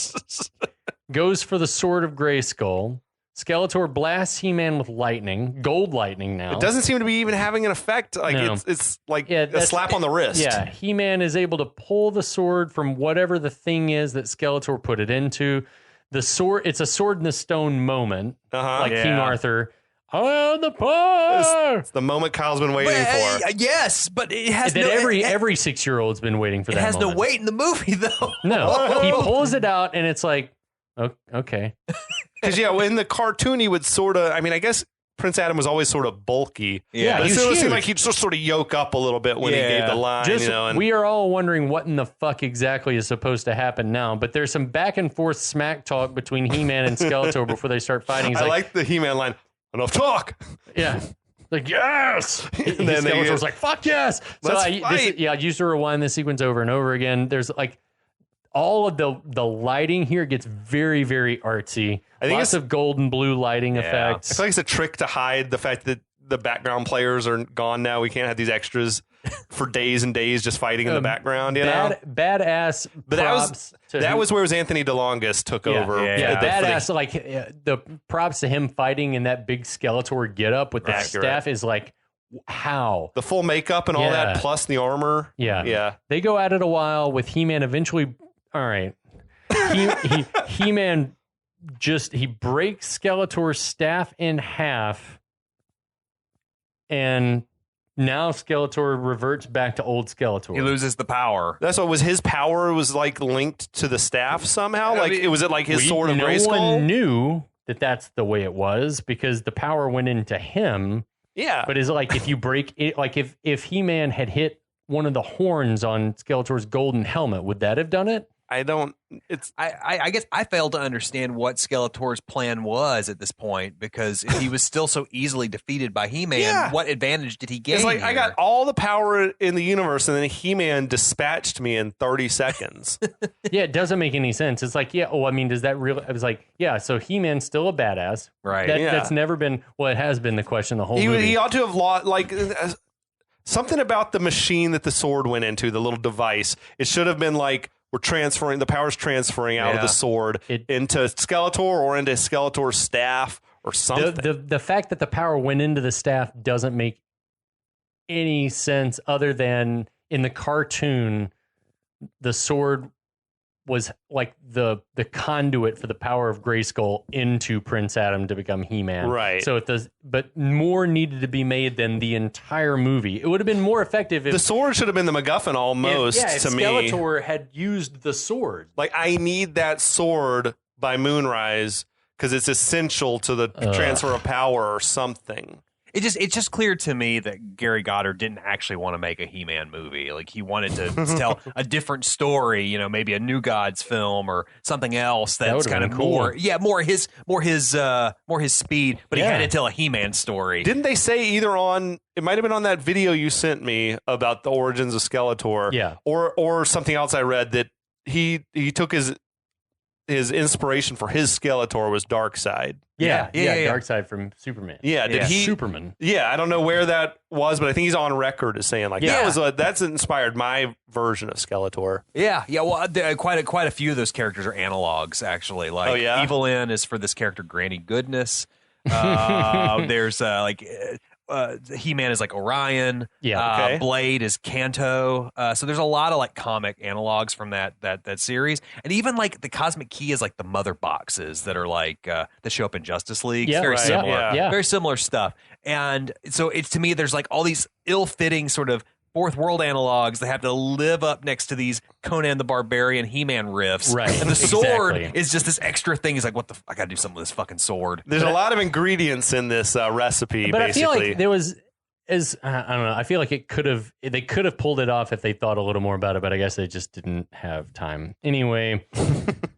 goes for the sword of Grayskull. Skeletor blasts He-Man with lightning, gold lightning now. It doesn't seem to be even having an effect. Like it's like a slap on the wrist. Yeah, He-Man is able to pull the sword from whatever the thing is that Skeletor put it into. The sword, it's a sword in the stone moment, like King Arthur. I have the power. It's the moment Kyle's been waiting for. Yes, but it has every 6-year-old's been waiting for that. It has moment. no weight in the movie, though. No, he pulls it out, and it's like, okay. Because in the cartoon he would sort of. I mean, I guess Prince Adam was always sort of bulky. Yeah, but it seemed like he'd just sort of yoke up a little bit when he gave the line. We are all wondering what in the fuck exactly is supposed to happen now. But there's some back and forth smack talk between He-Man and Skeletor before they start fighting. He's I like the He-Man line. Enough talk. Yeah. Like, yes. And then Skeletor's like, fuck yes. So I used to rewind this sequence over and over again. There's like all of the lighting here gets very, very artsy. I think lots of gold and blue lighting effects. I feel like it's a trick to hide the fact that the background players are gone now. We can't have these extras for days and days just fighting in the background. Badass. But that was where Anthony DeLongis took over. Yeah, badass. Like the props to him fighting in that big Skeletor getup with the staff is like, how the full makeup and all that plus the armor. Yeah. They go at it a while with He-Man eventually. All right. He-Man he breaks Skeletor's staff in half, and now Skeletor reverts back to old Skeletor. He loses the power. That's what was his power was like linked to the staff somehow. Like was it like his sword of Grayskull? No one knew that that's the way it was because the power went into him. Yeah, but is it like if you break it, like if He-Man had hit one of the horns on Skeletor's golden helmet, would that have done it? I guess I failed to understand what Skeletor's plan was at this point because if he was still so easily defeated by He-Man, what advantage did he get? It's like I got all the power in the universe, and then He-Man dispatched me in 30 seconds. Yeah, it doesn't make any sense. It's like, does that really? I was like, so He-Man's still a badass, right? That's never been. Well, it has been the question the whole movie. He ought to have lost something about the machine that the sword went into, the little device. It should have been like. We're transferring the power's transferring out of the sword into Skeletor or into Skeletor's staff or something. The fact that the power went into the staff doesn't make any sense other than in the cartoon, the sword was like the conduit for the power of Grayskull into Prince Adam to become He-Man. Right. So but more needed to be made than the entire movie. It would have been more effective if The sword should have been the MacGuffin almost if to me. Skeletor had used the sword. Like, I need that sword by Moonrise because it's essential to the transfer of power or something. It's just clear to me that Gary Goddard didn't actually want to make a He-Man movie. Like, he wanted to tell a different story, you know, maybe a New Gods film or something else that's kind of cool. more his speed. But he had to tell a He-Man story. Didn't they say either on? It might have been on that video you sent me about the origins of Skeletor, or something else I read that he took his inspiration for his Skeletor was Darkseid. Yeah. Darkseid from Superman. Yeah, did he? Superman. Yeah, I don't know where that was, but I think he's on record as saying like that's inspired my version of Skeletor. Yeah. Well, quite a few of those characters are analogs actually. Like Evelyn is for this character Granny Goodness. There's He-Man is like Orion. Blade is Kanto. So there's a lot of like comic analogs from that series, and even like the Cosmic Key is like the mother boxes that are like that show up in Justice League. Yeah, very similar. Yeah. Very similar stuff. And so it's, to me, there's like all these ill-fitting sort of fourth world analogs that have to live up next to these Conan the Barbarian He-Man riffs. Right. And the sword is just this extra thing. He's like, I gotta do something with this fucking sword. There's a lot of ingredients in this recipe, but basically. I feel like there was, I don't know, I feel like they could have pulled it off if they thought a little more about it, but I guess they just didn't have time. Anyway,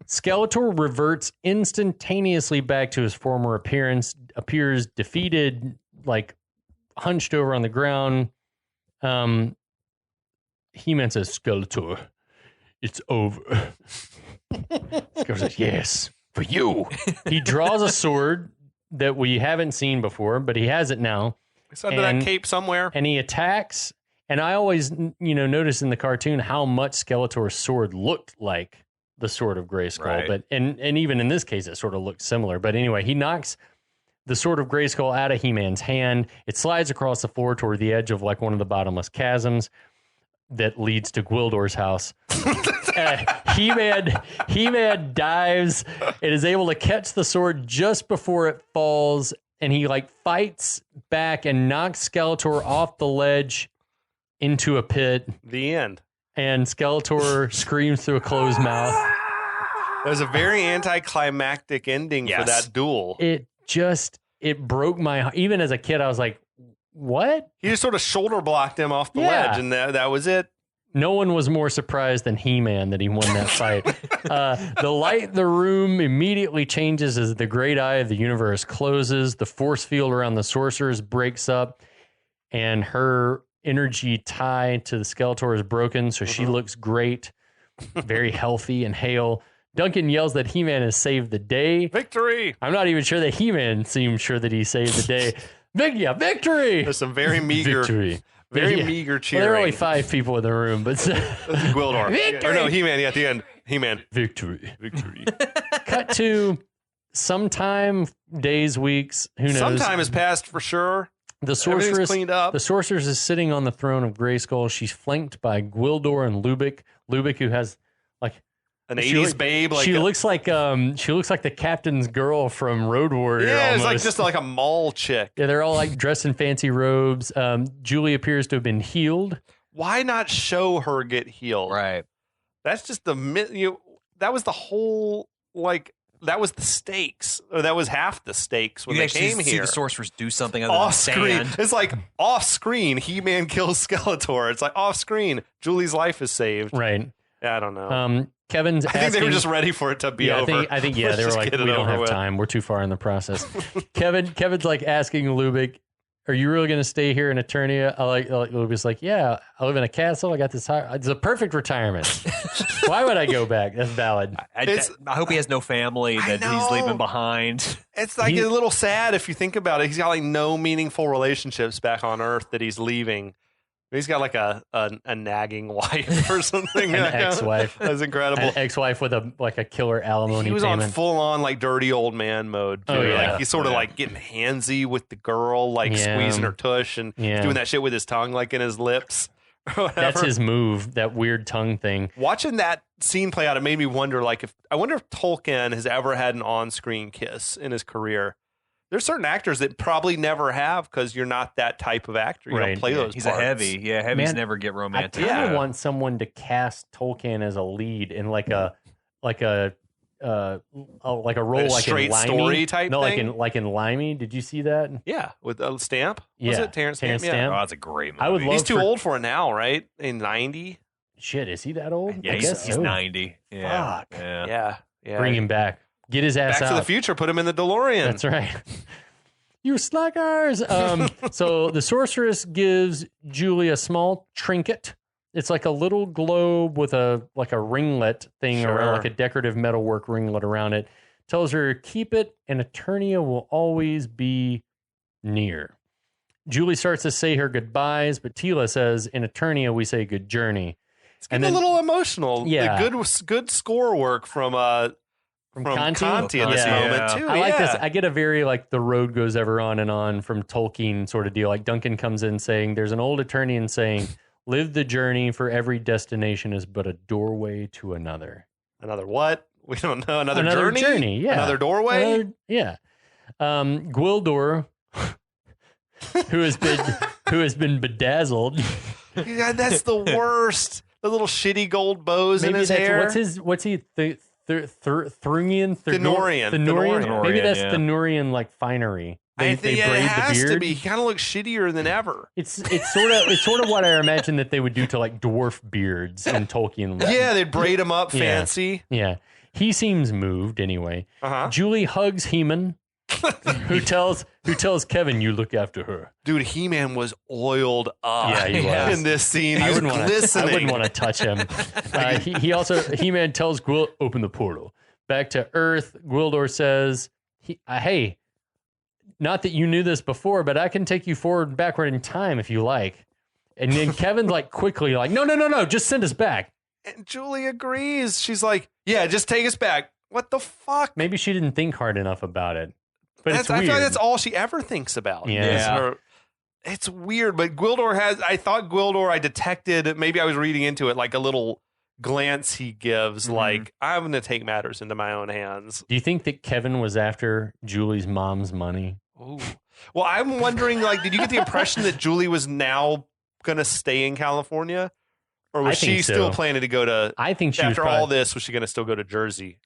Skeletor reverts instantaneously back to his former appearance, appears defeated, like hunched over on the ground. He-Man says, Skeletor, it's over. Skeletor says, yes, for you. He draws a sword that we haven't seen before, but he has it now. It's under that cape somewhere. And he attacks. And I always, notice in the cartoon how much Skeletor's sword looked like the Sword of Grayskull. Right. But and even in this case, it sort of looked similar. But anyway, he knocks the Sword of Grayskull out of He-Man's hand. It slides across the floor toward the edge of like one of the bottomless chasms that leads to Gwildor's house. He-Man dives and is able to catch the sword just before it falls, and he like fights back and knocks Skeletor off the ledge into a pit. The end. And Skeletor screams through a closed mouth. That was a very anticlimactic ending for that duel. It broke my heart. Even as a kid, I was like, what? He just sort of shoulder blocked him off the ledge, and that was it. No one was more surprised than He-Man that he won that fight. The light in the room immediately changes as the great eye of the universe closes. The force field around the sorceress breaks up, and her energy tie to the Skeletor is broken, so she looks great, very healthy and hale. Duncan yells that He-Man has saved the day. Victory! I'm not even sure that He-Man seems sure that he saved the day. Victory! There's some very meager, meager cheering. Well, there are only 5 people in the room, but Gwildor. Victory! Or no, He-Man at the end. He-Man. Victory. Cut to sometime, days, weeks, who knows? Sometime has passed for sure. The sorceress cleaned up. The sorceress is sitting on the throne of Grayskull. She's flanked by Gwildor and Lubic. Lubic, who has like an 80s babe. Like she looks like the captain's girl from Road Warrior. Yeah, almost. it's like just like a mall chick. Yeah, they're all like dressed in fancy robes. Julie appears to have been healed. Why not show her get healed? Right. That's just that was the whole that was the stakes, or that was half the stakes when they came see here. The sorceress do something other off than screen. sand. It's like off screen. He-Man kills Skeletor. It's like off screen. Julie's life is saved. Right. Yeah, I don't know. Kevin's I think they were just ready for it to be over. I think they were like, we don't have time. We're too far in the process. Kevin's like asking Lubic, are you really going to stay here in Eternia? Lubic's like, yeah, I live in a castle. I got this it's a perfect retirement. Why would I go back? That's valid. I hope he has no family that he's leaving behind. It's like a little sad if you think about it. He's got like no meaningful relationships back on Earth that he's leaving. He's got like a nagging wife or something. An ex-wife. That's incredible. An ex-wife with a killer alimony He was payment. on full on like dirty old man mode too. Oh, yeah. Like he's sort of like getting handsy with the girl, like squeezing her tush and doing that shit with his tongue like in his lips That's his move, that weird tongue thing. Watching that scene play out, it made me wonder, like, I wonder if Tolkien has ever had an on-screen kiss in his career. There's certain actors that probably never have because you're not that type of actor. You don't play those He's parts. a heavy. Yeah, heavies never get romantic. I kind of want someone to cast Tolkien as a lead in like a role Like a like straight in Limey. story type no, thing? like in Limey. Did you see that? Yeah, with Stamp. Was Yeah, it Terrence Terrence Stamp? Stamp. Oh, that's a great movie. I would love He's too old for it now, right? In 90? Shit, is he that old? Yeah, I guess he's so. 90. Yeah. Fuck. Yeah. Yeah. Bring him back. Get his ass Back out. to the Future. Put him in the DeLorean. That's right. You slackers. So the sorceress gives Julie a small trinket. It's like a little globe with a ringlet thing around, like a decorative metalwork ringlet around it. Tells her, keep it, and Eternia will always be near. Julie starts to say her goodbyes, but Tila says, in Eternia, we say good journey. It's getting a little emotional. Yeah. The good score work from Conti in this moment, too. I like this. I get a very, like, the road goes ever on and on from Tolkien sort of deal. Like, Duncan comes in saying, there's an old Eternian saying, live the journey, for every destination is but a doorway to another. Another what? We don't know. Another journey? Yeah. Another doorway? Gwildor, who has been bedazzled. Yeah, that's the worst. The little shitty gold bows in his hair. What's he? Thenurian? Thenurian. Maybe that's Thenurian, like finery. They braid it has the beard. to be. He kind of looks shittier than ever. It's sort of what I imagine that they would do to like dwarf beards in Tolkien. Yeah, they'd braid him up fancy. Yeah. He seems moved anyway. Uh-huh. Julie hugs He-Man, who tells Kevin, you look after her. Dude, He-Man was oiled up was. in this scene. He was glistening. I wouldn't want to touch him. He-Man tells Gwildor, open the portal. Back to Earth, Gwildor says, hey, not that you knew this before, but I can take you forward and backward in time if you like. And then Kevin's like quickly like, no, just send us back. And Julie agrees. She's like, yeah, just take us back. What the fuck? Maybe she didn't think hard enough about it. But it's weird. I feel like that's all she ever thinks about. Yeah. It's weird, but I detected, maybe I was reading into it, like a little glance he gives, like, I'm going to take matters into my own hands. Do you think that Kevin was after Julie's mom's money? Ooh. Well, I'm wondering, like, did you get the impression that Julie was now going to stay in California? Or was she still planning to go to, I think she after all this, was she going to still go to Jersey?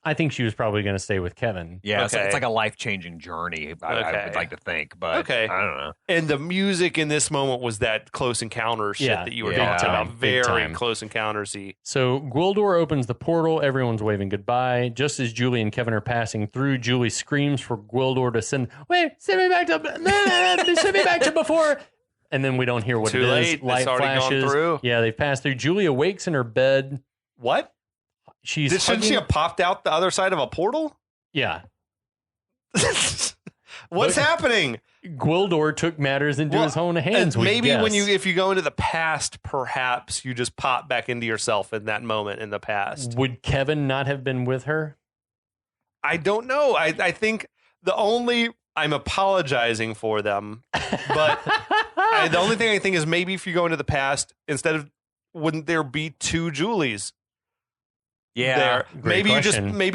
I think she was probably going to stay with Kevin. Yeah, okay. It's like a life-changing journey, I would like to think, but I don't know. And the music in this moment was that Close Encounters shit that you were talking about. Very Close Encounters-y. So Gwildor opens the portal. Everyone's waving goodbye. Just as Julie and Kevin are passing through, Julie screams for Gwildor to send me back to before. And then we don't hear what Too it late. is. Light flashes. Gone through. Yeah, they've passed through. Julie awakes in her bed. What? Shouldn't she have popped out the other side of a portal? Yeah. What's happening? Gwildor took matters into his own hands. Maybe if you go into the past, perhaps you just pop back into yourself in that moment in the past. Would Kevin not have been with her? I don't know. I think I'm apologizing for them, but the only thing I think is maybe if you go into the past, wouldn't there be two Julies? Yeah, maybe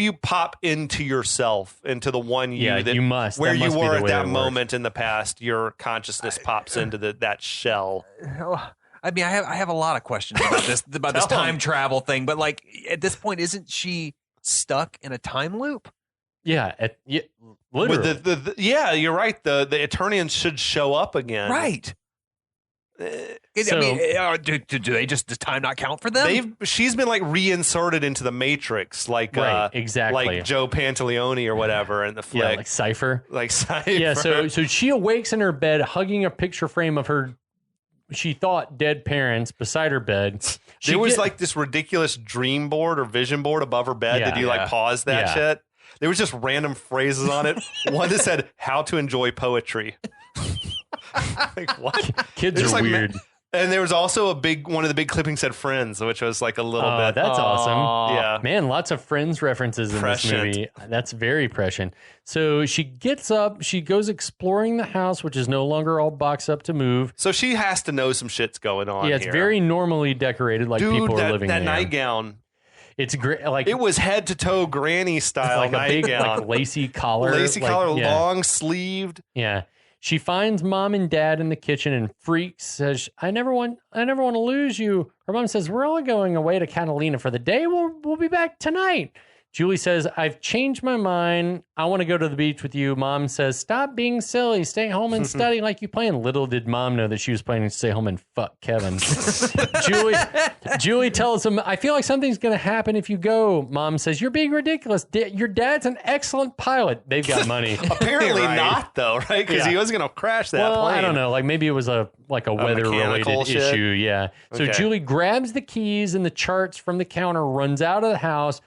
you pop into yourself, into the one you that you must where that you must were at that it moment in the past. Your consciousness pops into that shell. I mean, I have a lot of questions about this time travel thing, but like at this point, isn't she stuck in a time loop? Yeah, literally. With you're right. The Eternians should show up again, right? Do they does time not count for them? She's been like reinserted into the Matrix, like exactly, like Joe Pantaleone or whatever in the flick, like Cypher. Yeah, so she awakes in her bed, hugging a picture frame of her. She thought dead parents beside her bed. There was like this ridiculous dream board or vision board above her bed. Did you like pause that shit? There was just random phrases on it. One that said "How to enjoy poetry." Like what? Kids are weird. And there was also one of the big clippings said Friends, which was like a little bit. That's awesome. Yeah. Man, lots of Friends references in this movie. That's very prescient. So she gets up, she goes exploring the house, which is no longer all boxed up to move. So she has to know some shit's going on. Yeah, it's very normally decorated, like people are living there. That nightgown. It's great. Like it was head to toe granny style like nightgown. A big, like lacy collar. Long sleeved. Yeah. She finds mom and dad in the kitchen and freaks, says, I never want to lose you. Her mom says, we're all going away to Catalina for the day. We'll be back tonight. Julie says, I've changed my mind. I want to go to the beach with you. Mom says, stop being silly. Stay home and study like you plan. Little did mom know that she was planning to stay home and fuck Kevin. Julie tells him, I feel like something's going to happen if you go. Mom says, you're being ridiculous. Your dad's an excellent pilot. They've got money. Apparently not, though, right? Because he was going to crash that plane. I don't know. Like maybe it was a weather-related issue. Yeah. So Julie grabs the keys and the charts from the counter, runs out of the house.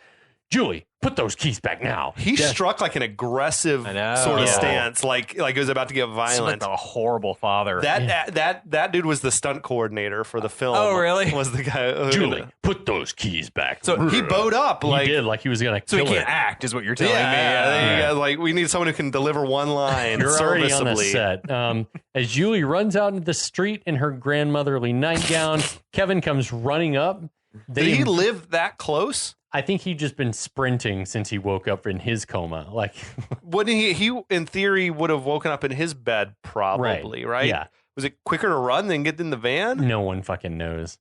Julie, put those keys back now. He struck like an aggressive sort of stance, like it was about to get violent. Like a horrible father. That dude was the stunt coordinator for the film. Oh, really? Was the guy? Julie, put those keys back. So he bowed up. He did, like he was going to kill it. So he can't act, is what you're telling me. Yeah. Like we need someone who can deliver one line. You're already on the serviceably. set. As Julie runs out into the street in her grandmotherly nightgown, Kevin comes running up. Did he live that close? I think he'd just been sprinting since he woke up in his coma. Like, wouldn't he in theory would have woken up in his bed probably, right? Yeah. Was it quicker to run than get in the van? No one fucking knows.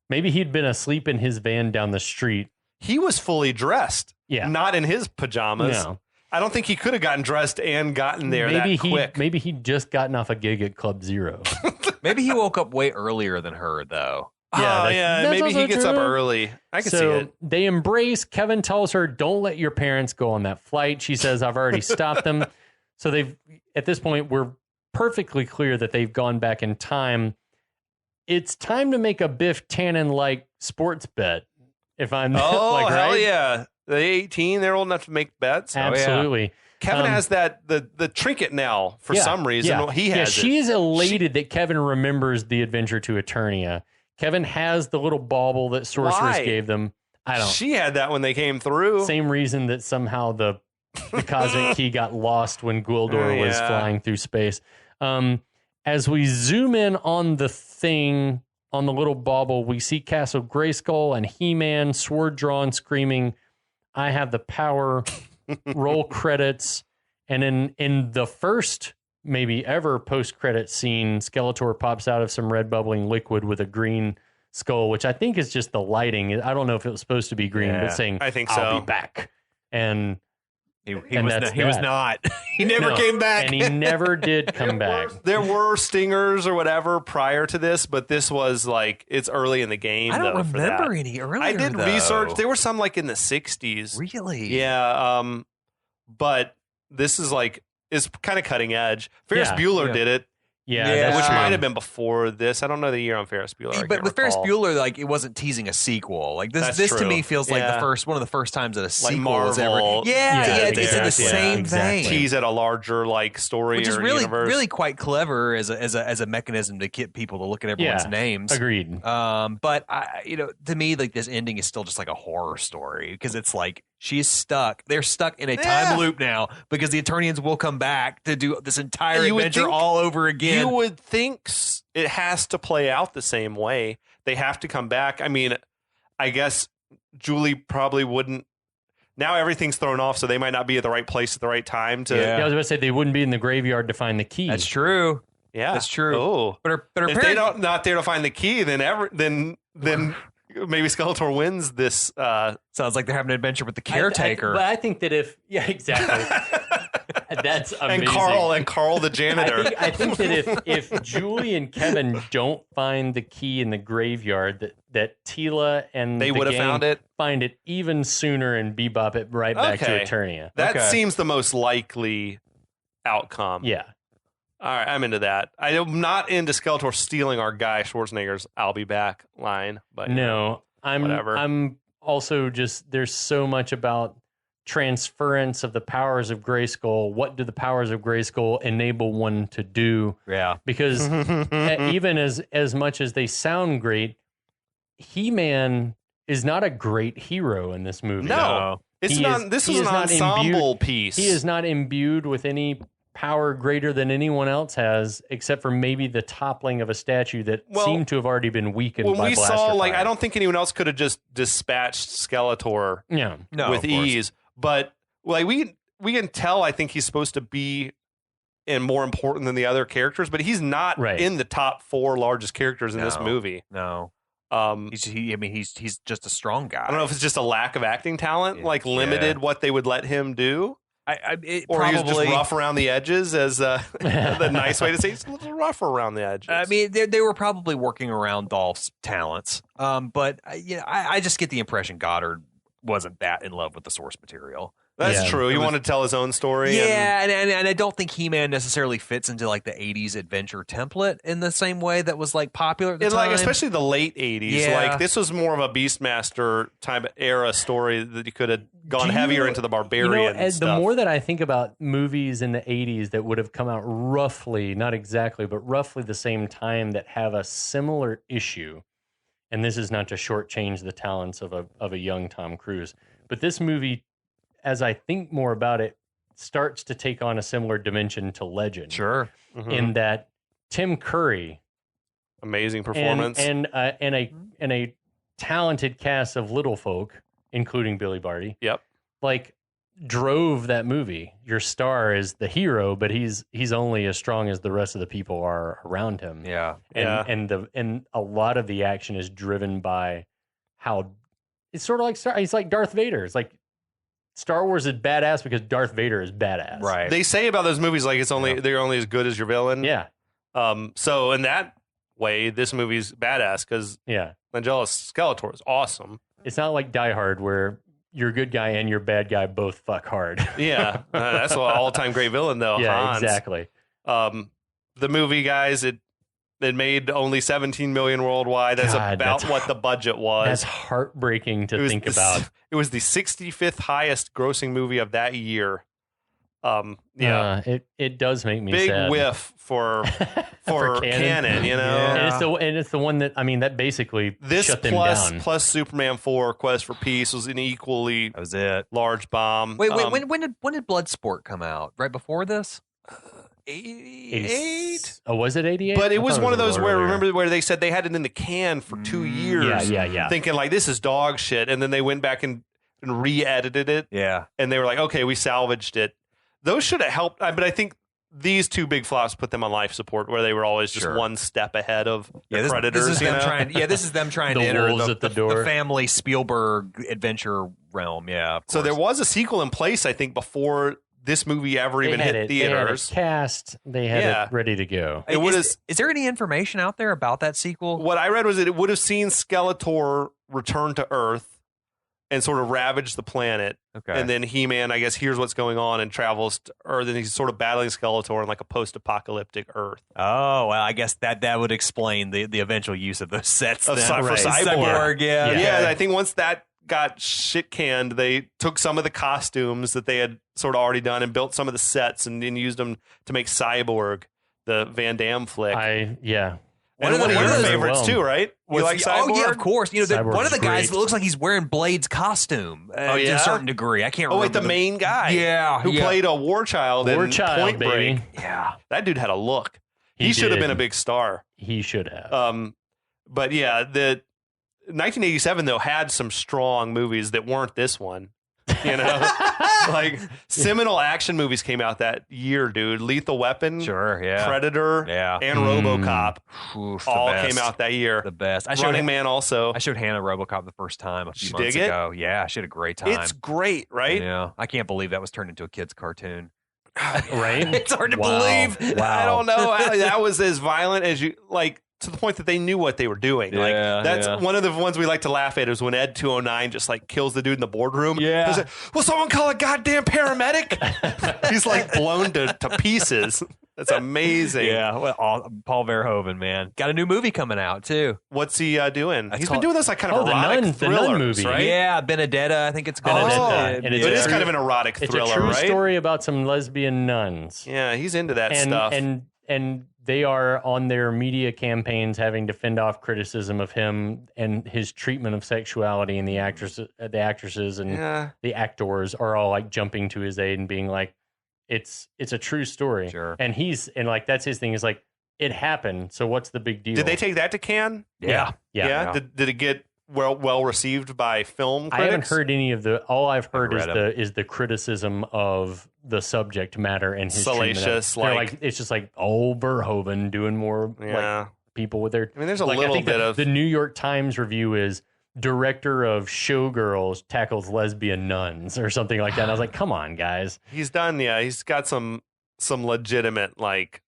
Maybe he'd been asleep in his van down the street. He was fully dressed. Yeah. Not in his pajamas. No. I don't think he could have gotten dressed and gotten there quick. Maybe he'd just gotten off a gig at Club Zero. Maybe he woke up way earlier than her, though. Yeah, maybe he gets up early. I can see it. They embrace. Kevin tells her, don't let your parents go on that flight. She says, I've already stopped them. So at this point, we're perfectly clear that they've gone back in time. It's time to make a Biff Tannen-like sports bet. If I'm right? Hell yeah. They're 18. They're old enough to make bets. Absolutely. Oh, yeah. Kevin has the trinket now for some reason. Yeah. He has she's elated that Kevin remembers the adventure to Eternia. Kevin has the little bauble that sorceress gave them. I don't. She had that when they came through. Same reason that somehow the cosmic key got lost when Gwildor was flying through space. As we zoom in on the thing, on the little bauble, we see Castle Grayskull and He-Man, sword drawn, screaming, I have the power. Roll credits. And in the first maybe ever post-credit scene, Skeletor pops out of some red bubbling liquid with a green skull, which I think is just the lighting. I don't know if it was supposed to be green, but saying, I think I'll be back. And he was not. He never came back. And he never did come back. There were stingers or whatever prior to this, but this was like, it's early in the game. I don't remember any earlier. I did research. There were some like in the 60s. Really? Yeah. But this is like, is kind of cutting edge. Ferris Bueller did it. Yeah, which might have been before this. I don't know the year on Ferris Bueller. But with Ferris Bueller, like it wasn't teasing a sequel. Like this to me feels like one of the first times that a sequel was ever. It's in the same vein. Tease at a larger like story, which is or really universe. really quite clever as a mechanism to get people to look at everyone's names. Agreed. But to me, like this ending is still just like a horror story because it's like she's stuck. They're stuck in a time loop now because the Eternians will come back to do this entire adventure all over again. You would think it has to play out the same way. They have to come back. I mean, I guess Julie probably wouldn't. Now everything's thrown off, so they might not be at the right place at the right time. I was about to say they wouldn't be in the graveyard to find the key. That's true. Yeah, that's true. Oh, but if they're not there to find the key, then maybe Skeletor wins this. Sounds like they're having an adventure with the caretaker. But I think that exactly. That's amazing. And Carl the janitor. I think that if Julie and Kevin don't find the key in the graveyard, that Tila and they would have find it even sooner and bebop it right back to Eternia. That seems the most likely outcome. Yeah. All right, I'm into that. I'm not into Skeletor stealing our guy Schwarzenegger's "I'll be back" line, but no, whatever. I'm also just there's so much about transference of the powers of Grayskull. What do the powers of Grayskull enable one to do? Yeah. Because even as much as they sound great, He-Man is not a great hero in this movie. No. This is an ensemble piece. He is not imbued with any power greater than anyone else has, except for maybe the toppling of a statue that seemed to have already been weakened by blaster fire. I don't think anyone else could have just dispatched Skeletor with ease. But like we can tell, I think he's supposed to be more important than the other characters, but he's not in the top 4 largest characters in this movie. No. He's just a strong guy. I don't know if it's just a lack of acting talent, limited what they would let him do. Or he was just rough around the edges, as the nice way to say it's a little rougher around the edges. I mean, they were probably working around Dolph's talents, but I just get the impression Goddard wasn't that in love with the source material. That's true. He wanted to tell his own story. Yeah, and I don't think He-Man necessarily fits into like the 80s adventure template in the same way that was like popular at the time. Especially the late 80s. Yeah. Like this was more of a Beastmaster type era story that you could have gone heavier into the barbarian stuff. The more that I think about movies in the 80s that would have come out roughly, not exactly, but roughly the same time that have a similar issue, and this is not to shortchange the talents of a young Tom Cruise, but this movie, as I think more about it, starts to take on a similar dimension to Legend. Sure. Mm-hmm. In that Tim Curry, amazing performance, and a talented cast of little folk, including Billy Barty. Yep. Like drove that movie. Your star is the hero, but he's only as strong as the rest of the people are around him. Yeah. And a lot of the action is driven by how it's sort of like he's like Darth Vader. It's like Star Wars is badass because Darth Vader is badass. Right. They say about those movies like they're only as good as your villain. Yeah. So in that way, this movie's badass because Langella's Skeletor is awesome. It's not like Die Hard where your good guy and your bad guy both fuck hard. Yeah. That's an all-time great villain though. Yeah, Hans. exactly. The movie, guys, it made only 17 million worldwide. That's about what the budget was. That's heartbreaking to think about. It was the 65th highest grossing movie of that year. It does make me big sad. whiff for canon, you know. Yeah. And it's the one that that basically shut them down. Plus Superman 4 Quest for Peace was an equally large bomb. Wait, when did Bloodsport come out? Right before this? 88. Oh, was it 88? But it was one of those where they said they had it in the can for 2 years. Yeah. Thinking like this is dog shit, and then they went back and re-edited it. Yeah, and they were like, okay, we salvaged it. Those should have helped, but I think these two big flops put them on life support, where they were always just one step ahead of the Predators. This is them trying to enter the family Spielberg adventure realm. Yeah. So there was a sequel in place, I think, before this movie ever even hit theaters. They had it cast. They had it ready to go. Is there any information out there about that sequel? What I read was that it would have seen Skeletor return to Earth and sort of ravage the planet. Okay. And then He-Man, I guess, hears what's going on and travels to Earth, and he's sort of battling Skeletor in like a post-apocalyptic Earth. Oh, well, I guess that would explain the eventual use of those sets for Cyborg. Yeah, I think once that got shit canned, they took some of the costumes that they had sort of already done and built some of the sets and used them to make Cyborg, the Van Damme flick. One of your favorites too, right? You like Cyborg? Oh yeah, of course. You know, one of the guys looks like he's wearing Blade's costume to a certain degree. I can't remember. Oh, wait, the main guy. Who played a war child in Point Break. Yeah. That dude had a look. He should have been a big star. He should have. But yeah, the 1987 though had some strong movies that weren't this one. You know, like seminal action movies came out that year, dude. Lethal Weapon, Predator, and RoboCop all came out that year. The best. Running Man also. I showed Hannah RoboCop the first time a few months ago. Yeah, she had a great time. It's great, right? Yeah, I can't believe that was turned into a kid's cartoon. Right? It's hard to believe. Wow. I don't know. That was as violent as you like. To the point that they knew what they were doing. That's one of the ones we like to laugh at is when Ed 209 just like kills the dude in the boardroom. Yeah. He's like, will someone call a goddamn paramedic? He's like blown to pieces. That's amazing. Yeah, well, Paul Verhoeven, man, got a new movie coming out too. What's he doing? He's been called- doing this like kind of erotic the Nun thrillers, movie. right? Yeah, Benedetta, I think it's called. Benedetta. And It is kind of an erotic It's thriller, a true right? story about some lesbian nuns. Yeah, he's into that and, stuff. And they are on their media campaigns having to fend off criticism of him and his treatment of sexuality, and the actresses and the actors are all like jumping to his aid and being like, it's a true story. Sure. And like that's his thing is like, it happened, so what's the big deal? Did they take that to Cannes? Yeah. Did it get well received by film critics? I haven't heard any of the. All I've heard read is the criticism of the subject matter and his salacious. treatment of, like it's just like Verhoeven doing more like people with their. I mean, there's a like, little I think bit of the New York Times review is director of Showgirls tackles lesbian nuns or something like that. And I was like, come on, guys. He's done. Yeah, he's got some legitimate like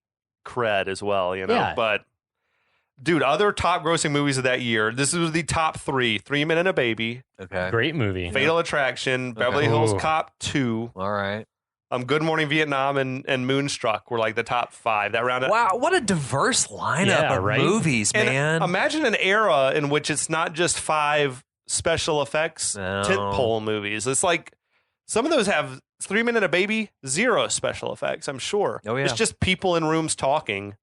cred as well. Yeah. But. Dude, other top grossing movies of that year. This was the top 3. 3 Men and a Baby. Okay. Great movie. Fatal Attraction. Beverly Hills Ooh. Cop 2. All right. Good Morning Vietnam and Moonstruck were like the top 5. That rounded. Wow, what a diverse lineup of movies, And man. imagine an era in which it's not just 5 special effects tentpole movies. It's like some of those have 3 Men and a Baby, 0 special effects, I'm sure. Oh, yeah. It's just people in rooms talking.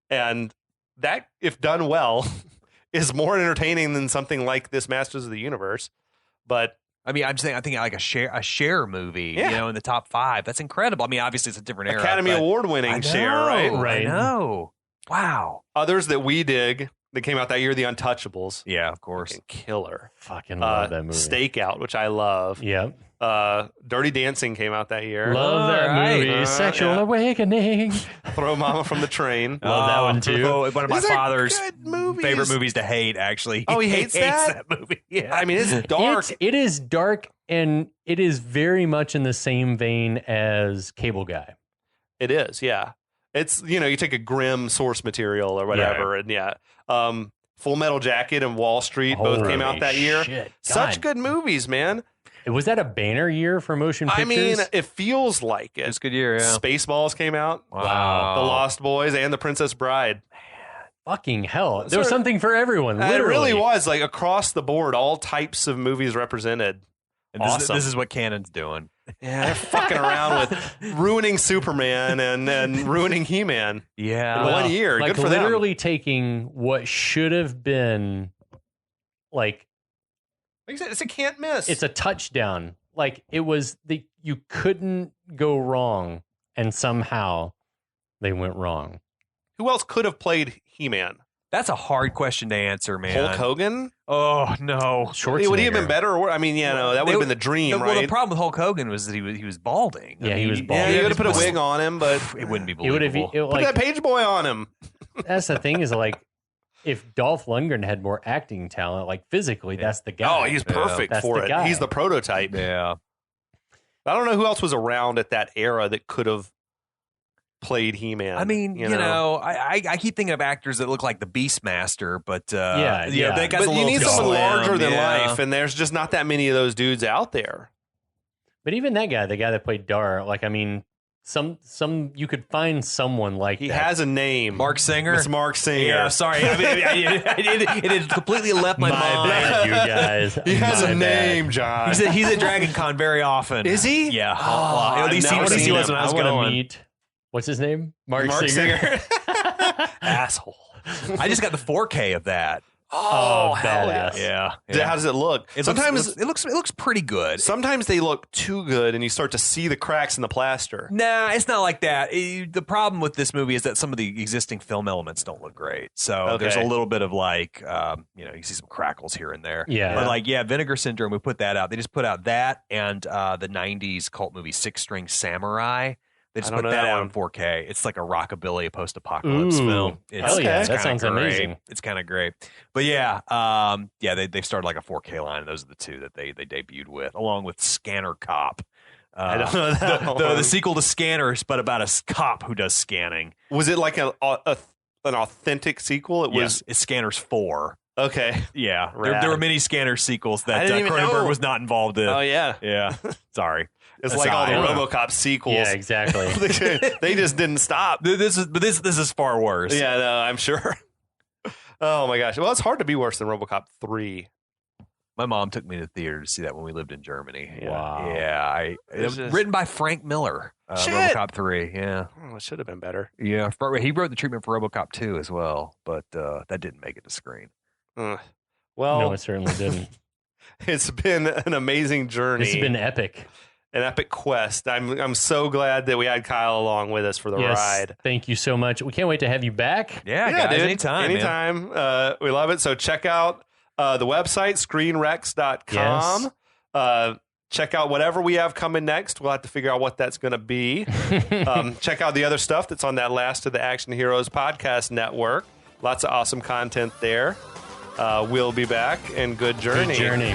And that, if done well, is more entertaining than something like this Masters of the Universe. But I mean, I think like a Cher movie, in the top 5. That's incredible. I mean, obviously it's a different era. Academy Award winning Cher, right? Right. I know. Wow. Others that we dig that came out that year, The Untouchables. Yeah, of course. Fucking killer. Fucking love that movie. Stakeout, which I love. Yep. Dirty Dancing came out that year. Love that movie. Sexual Awakening. Throw Mama from the Train. Love that one too. One of my These are father's good movies. favorite movies to hate, actually. Oh, he hates that? movie. Yeah. I mean, it's dark. It is dark, and it is very much in the same vein as Cable Guy. It is, yeah. It's, you take a grim source material or whatever, and Full Metal Jacket and Wall Street both came out that year. Shit. Such good movies, man. Was that a banner year for motion pictures? I mean, it feels like it. It's a good year, yeah. Spaceballs came out. Wow. The Lost Boys and The Princess Bride. fucking hell. There was something for everyone, literally. It really was, like, across the board, all types of movies represented. And awesome. This is what Canon's doing. Yeah, they're fucking around with ruining Superman and ruining He-Man. Yeah. In 1 year. Like Good for them. literally taking what should have been like I said, it's a can't miss. it's a touchdown. Like it was you couldn't go wrong, and somehow they went wrong. Who else could have played He-Man? That's a hard question to answer, man. Hulk Hogan? Oh, no. Schwarzenegger. Would he have been better? Or, I mean, yeah, no, that would have been the dream, right? Well, the problem with Hulk Hogan was that he was balding. Yeah, he was balding. Yeah, you would have put a wig on him, but It wouldn't be It would have believable. put that page boy on him. That's the thing is like if Dolph Lundgren had more acting talent, like physically, that's the guy. Oh, he's perfect That's for the it. guy. He's the prototype. Yeah. I don't know who else was around at that era that could have played He-Man. I mean, you know, I keep thinking of actors that look like the Beastmaster, but Yeah. that guy's but a you little need someone slim, larger than yeah. life, and there's just not that many of those dudes out there. But even that guy, the guy that played Dar, like I mean, some you could find someone like He that. has a name. Mark Singer. It's Mark Singer. Yeah, sorry. I mean, it had completely left my mind. bad, you guys. He has My a bad. name, John. He's at Dragon Con very often. Is he? Yeah. Oh, at least I've never he seen was him. when I was wanna going. meet. What's his name? Mark Mark Singer. Singer. Asshole. I just got the 4K of that. Oh, hell badass. Yeah. How does it look? It Sometimes looks pretty good. sometimes they look too good, and you start to see the cracks in the plaster. Nah, it's not like that. The problem with this movie is that some of the existing film elements don't look great. So there's a little bit of like, you see some crackles here and there. Yeah. But like, Vinegar Syndrome, we put that out. They just put out that and the 90s cult movie Six String Samurai. They just I don't put know that that out one. in 4K. It's like a rockabilly post-apocalypse Ooh. film. Hell yeah, it's that kinda sounds great. amazing. It's kind of great. But they started like a 4K line. Those are the two that they debuted with, along with Scanner Cop. I don't know that the one. sequel to Scanners, but about a cop who does scanning. Was it like an authentic sequel? It was. Yes, it's Scanners 4. Okay. Yeah, Rad. there were many Scanner sequels that I didn't even Cronenberg know. was not involved in. Oh, yeah. Yeah, sorry. It's like all the Aside. RoboCop sequels. Yeah, exactly. They just didn't stop. This is far worse. Yeah, no, I'm sure. Oh, my gosh. Well, it's hard to be worse than RoboCop 3. My mom took me to the theater to see that when we lived in Germany. Wow. Yeah, it was just- written by Frank Miller. Shit. RoboCop 3. Yeah. Oh, it should have been better. Yeah. He wrote the treatment for RoboCop 2 as well, but that didn't make it to screen. Well, No, it certainly didn't. it's been an amazing journey. This has been epic. An epic quest. I'm so glad that we had Kyle along with us for the ride. Thank you so much. We can't wait to have you back. Yeah, guys, dude. anytime. Anytime. We love it. So check out the website, screenrex.com. Check out whatever we have coming next. We'll have to figure out what that's going to be. Check out the other stuff that's on that Last of the Action Heroes podcast network. Lots of awesome content there. We'll be back, and good journey. Good journey.